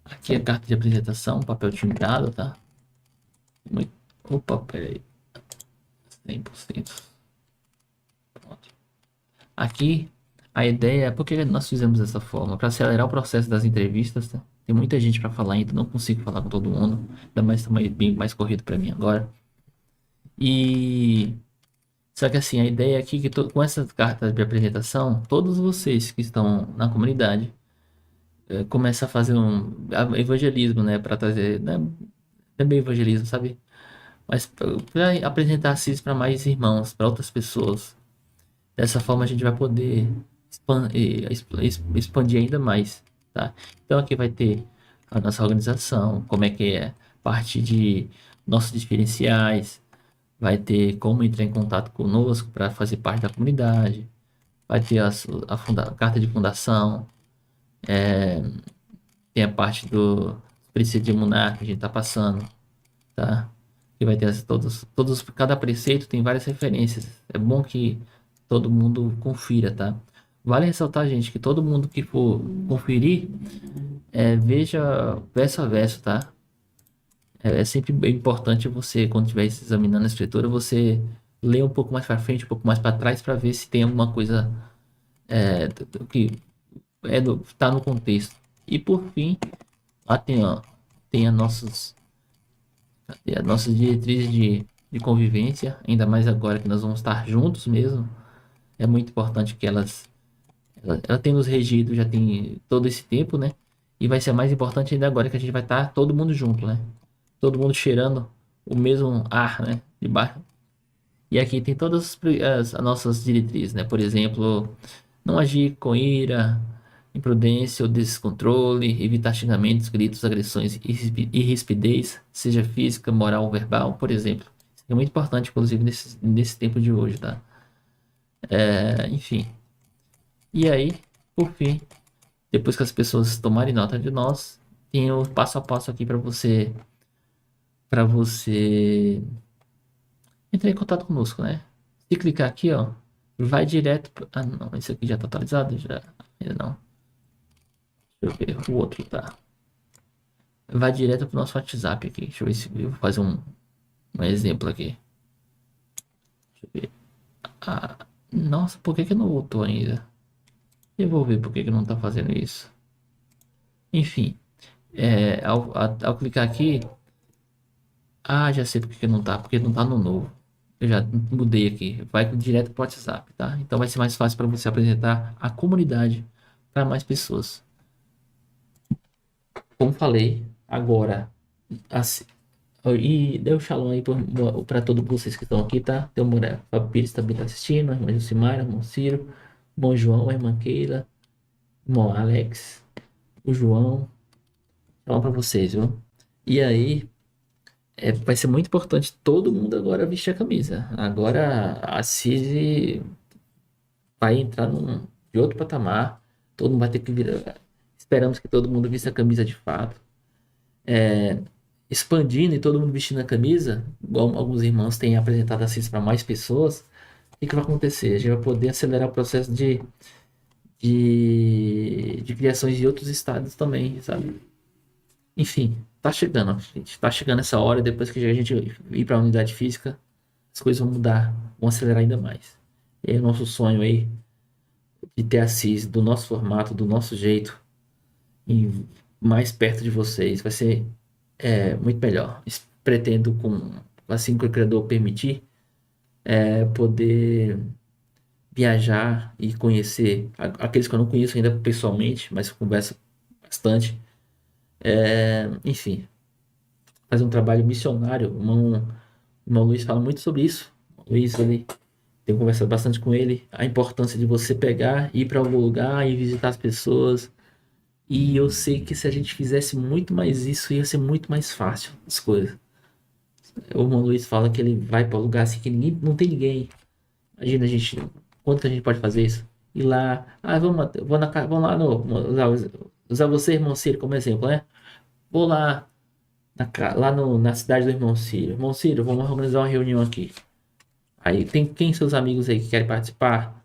Aqui é a carta de apresentação, papel timbrado, tá? Opa, peraí. 100%. Pronto. Aqui, a ideia é porque nós fizemos dessa forma, para acelerar o processo das entrevistas, tá? Tem muita gente para falar ainda, não consigo falar com todo mundo, ainda mais tá bem mais corrido para mim agora. E só que assim, a ideia aqui é que com essas cartas de apresentação, todos vocês que estão na comunidade começam a fazer um evangelismo, né, para trazer, né, também evangelismo, sabe? Mas para apresentar CIS para mais irmãos, para outras pessoas. Dessa forma a gente vai poder expandir ainda mais, tá? Então aqui vai ter a nossa organização, como é que é parte de nossos diferenciais, vai ter como entrar em contato conosco para fazer parte da comunidade, vai ter a carta de fundação, tem a parte do preceito de Munar que a gente está passando, tá? Que vai ter cada preceito tem várias referências. É bom que todo mundo confira, tá? Vale ressaltar, gente, que todo mundo que for conferir, veja verso a verso, tá? É sempre bem importante você, quando estiver examinando a escritura, você ler um pouco mais para frente, um pouco mais para trás, para ver se tem alguma coisa que tá no contexto. E por fim, lá tem as nossas diretrizes de convivência, ainda mais agora que nós vamos estar juntos mesmo. É muito importante que ela tem nos regido já tem todo esse tempo, né? E vai ser mais importante ainda agora que a gente vai estar todo mundo junto, né? Todo mundo cheirando o mesmo ar, né? De baixo. E aqui tem todas as nossas diretrizes, né? Por exemplo, não agir com ira, imprudência ou descontrole, evitar xingamentos, gritos, agressões e rispidez, seja física, moral ou verbal, por exemplo. Isso é muito importante, inclusive, nesse tempo de hoje, tá? Enfim. E aí, por fim, depois que as pessoas tomarem nota de nós, tem o passo a passo aqui para você entrar em contato conosco, né? Se clicar aqui, ó, vai direto. Ah, não, esse aqui já tá atualizado? Já. Ainda não. Deixa eu ver. O outro tá. Vai direto pro nosso WhatsApp aqui. Deixa eu ver se eu vou fazer um exemplo aqui. Deixa eu ver. Ah, nossa, por que que não voltou ainda? Eu vou ver por que que não tá fazendo isso. Enfim, ao clicar aqui. Ah, já sei por que que não tá. Porque não tá no novo. Eu já mudei aqui. Vai direto pro WhatsApp, tá? Então vai ser mais fácil para você apresentar a comunidade para mais pessoas. Como falei, agora. Assim, e deu shalom aí para todos vocês que estão aqui, tá? Tem o Moré, Fábio Pires também tá assistindo, a irmã Jucimara, o irmão Ciro, o irmão João, a irmã Keila, o irmão Alex, o João. Shalom para vocês, viu? E aí, vai ser muito importante todo mundo agora vestir a camisa. Agora a CISI vai entrar de outro patamar. Todo mundo vai ter que virar. Esperamos que todo mundo vista a camisa de fato. Expandindo e todo mundo vestindo a camisa, igual alguns irmãos têm apresentado a CISI para mais pessoas. O que vai acontecer? A gente vai poder acelerar o processo de criações de outros estados também, sabe? Enfim, tá chegando, gente. Tá chegando essa hora. Depois que a gente ir para a unidade física, as coisas vão mudar, vão acelerar ainda mais. E aí, o nosso sonho aí de ter a CIS do nosso formato, do nosso jeito, e mais perto de vocês, vai ser muito melhor. Pretendo, assim que o criador permitir, poder viajar e conhecer aqueles que eu não conheço ainda pessoalmente, mas converso bastante. Enfim, fazer um trabalho missionário. O irmão Luiz fala muito sobre isso. O Luiz, ele tenho conversado bastante com ele, a importância de você pegar, ir para algum lugar e visitar as pessoas. E eu sei que se a gente fizesse muito mais isso, ia ser muito mais fácil as coisas. O irmão Luiz fala que ele vai para um lugar assim que não tem ninguém. Imagina a gente, quanto que a gente pode fazer isso? Ir lá, vamos lá usar você, irmão Ciro, como exemplo, né? Vou lá, na cidade do irmão Ciro. Irmão Ciro, vamos organizar uma reunião aqui. Aí tem quem seus amigos aí que querem participar?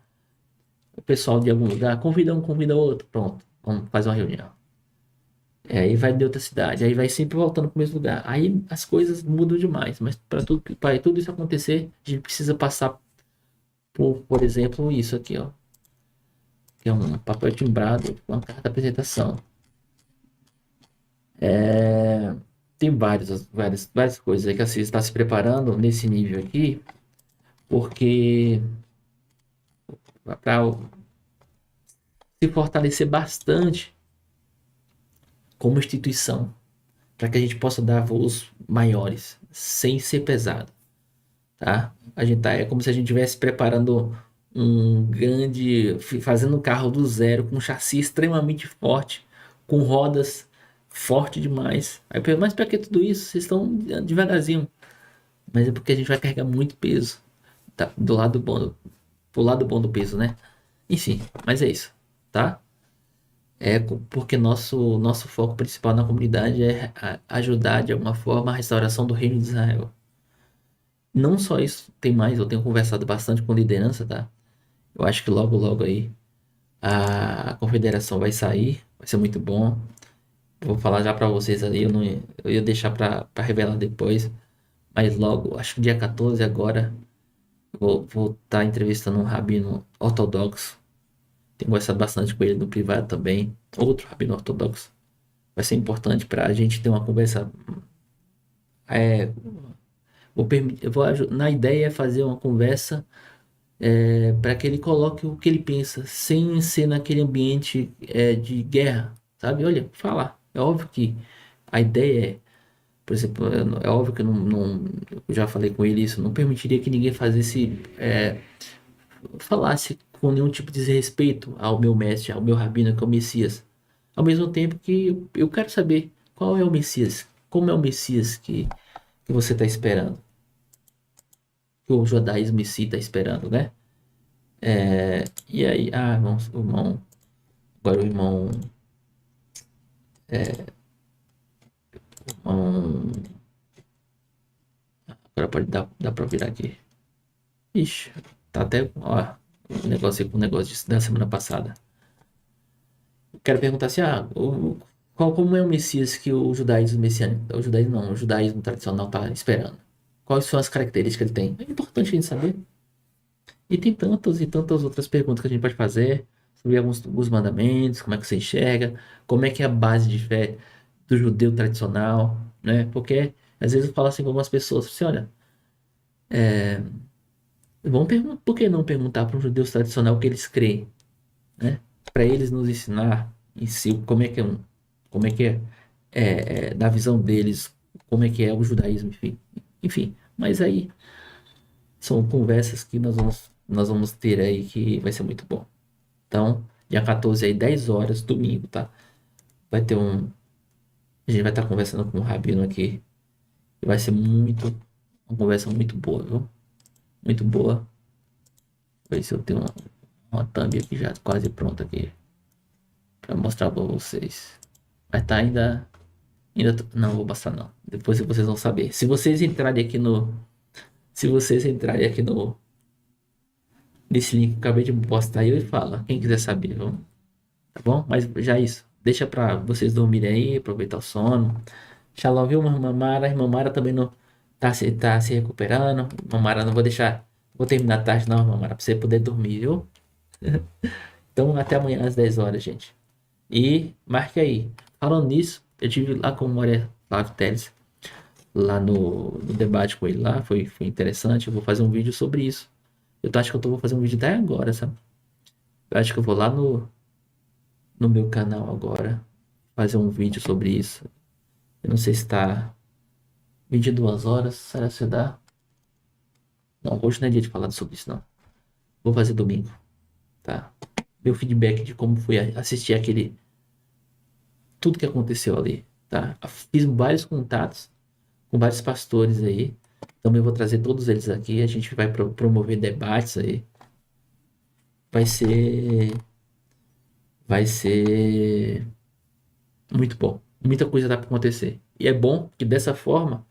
O pessoal de algum lugar, convida um, convida outro, pronto, vamos fazer uma reunião. Aí vai de outra cidade, aí vai sempre voltando para o mesmo lugar. Aí as coisas mudam demais, mas para tudo isso acontecer, a gente precisa passar por exemplo, isso aqui, ó, que é um papel timbrado com uma carta de apresentação. Tem várias coisas aí que a CIS está se preparando nesse nível aqui, porque para se fortalecer bastante como instituição, para que a gente possa dar voos maiores, sem ser pesado, tá? A gente é como se a gente estivesse preparando fazendo um carro do zero, com um chassi extremamente forte, com rodas forte demais. Aí eu pergunto, mas pra que tudo isso? Vocês estão devagarzinho. Mas é porque a gente vai carregar muito peso. Tá? Do lado bom, pro lado bom do peso, né? Enfim, mas é isso, tá? Porque nosso foco principal na comunidade é ajudar de alguma forma a restauração do reino de Israel. Não só isso, tem mais, eu tenho conversado bastante com liderança, tá? Eu acho que logo, logo aí a confederação vai sair, vai ser muito bom. Vou falar já para vocês ali, eu ia deixar para revelar depois, mas logo, acho que dia 14 agora, vou estar entrevistando um rabino ortodoxo. Tenho conversado bastante com ele no privado também, outro rabino ortodoxo. Vai ser importante para a gente ter uma conversa. É, na ideia é fazer uma conversa para que ele coloque o que ele pensa, sem ser naquele ambiente de guerra, sabe? Olha, falar. É óbvio que a ideia é, por exemplo, é óbvio que eu já falei com ele isso, não permitiria que ninguém falasse com nenhum tipo de desrespeito ao meu mestre, ao meu rabino, que é o Messias. Ao mesmo tempo que eu quero saber qual é o Messias, como é o Messias que você está esperando, que o judaísmo em si está esperando, né? E aí, agora o irmão, agora pode dar pra virar aqui. Ixi, tá até, ó, o negócio aí com o negócio da semana passada. Quero perguntar assim, como é o Messias que o judaísmo messiânico, o judaísmo não, o judaísmo tradicional tá esperando? Quais são as características que ele tem? É importante a gente saber. E tem tantas e tantas outras perguntas que a gente pode fazer sobre alguns mandamentos, como é que você enxerga, como é que é a base de fé do judeu tradicional, né? Porque às vezes eu falo assim com algumas pessoas, assim, olha, por que não perguntar para um judeu tradicional o que eles creem, né? Para eles nos ensinar em si como é que da visão deles, como é que é o judaísmo, enfim. Mas aí são conversas que nós vamos ter aí que vai ser muito bom. Então, dia 14 aí, 10 horas, domingo, tá? Vai ter um. A gente vai estar conversando com o Rabino aqui. E vai ser uma conversa muito boa, viu? Muito boa. Ver se eu tenho uma thumb aqui já quase pronta aqui. Pra mostrar pra vocês. Mas tá não, vou passar não. Depois vocês vão saber. Se vocês entrarem aqui no. Nesse link que eu acabei de postar aí, eu falo. Quem quiser saber, vamos. Tá bom? Mas já é isso. Deixa pra vocês dormirem aí, aproveitar o sono. Shalom, viu, irmã Mara? Irmã Mara também não tá se recuperando. Irmã Mara, não vou deixar. Vou terminar tarde, não, irmã Mara, pra você poder dormir, viu? Então, até amanhã às 10 horas, gente. E marque aí. Falando nisso, eu tive lá com o Moria Flávio Teles, lá no debate com ele lá. Foi interessante. Eu vou fazer um vídeo sobre isso. Acho que vou fazer um vídeo até agora, sabe? Eu acho que eu vou lá no meu canal agora fazer um vídeo sobre isso. Eu não sei se tá 22 horas. Será que dá? Não, hoje não é dia de falar sobre isso, não. Vou fazer domingo, tá? Meu feedback de como foi assistir tudo que aconteceu ali, tá? Fiz vários contatos com vários pastores aí. Também vou trazer todos eles aqui. A gente vai promover debates aí. Vai ser, vai ser muito bom. Muita coisa dá para acontecer. E é bom que dessa forma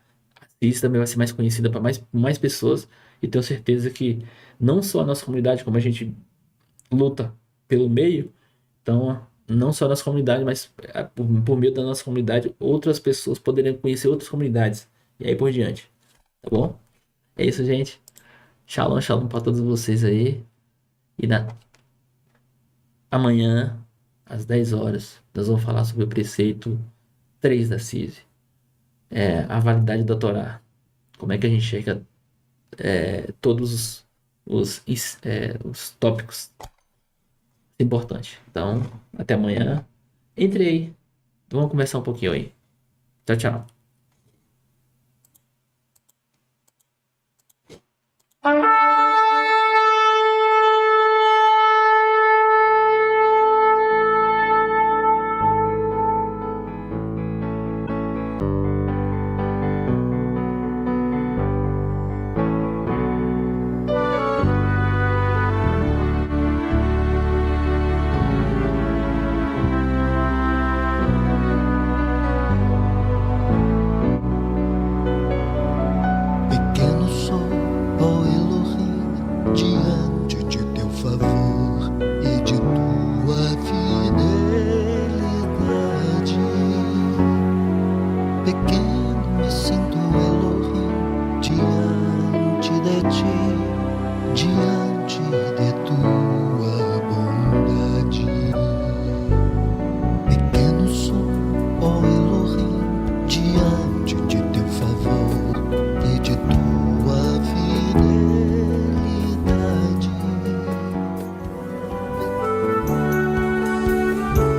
isso também vai ser mais conhecida para mais pessoas. E tenho certeza que não só a nossa comunidade, como a gente luta pelo meio, então não só a nossa comunidade, mas por meio da nossa comunidade, outras pessoas poderiam conhecer outras comunidades. E aí por diante. Tá bom? É isso, gente. Shalom, shalom para todos vocês aí. E amanhã, às 10 horas, nós vamos falar sobre o preceito 3 da CISI. A validade da Torá. Como é que a gente chega todos os tópicos importantes. Então, até amanhã. Entre aí. Vamos conversar um pouquinho aí. Tchau, tchau.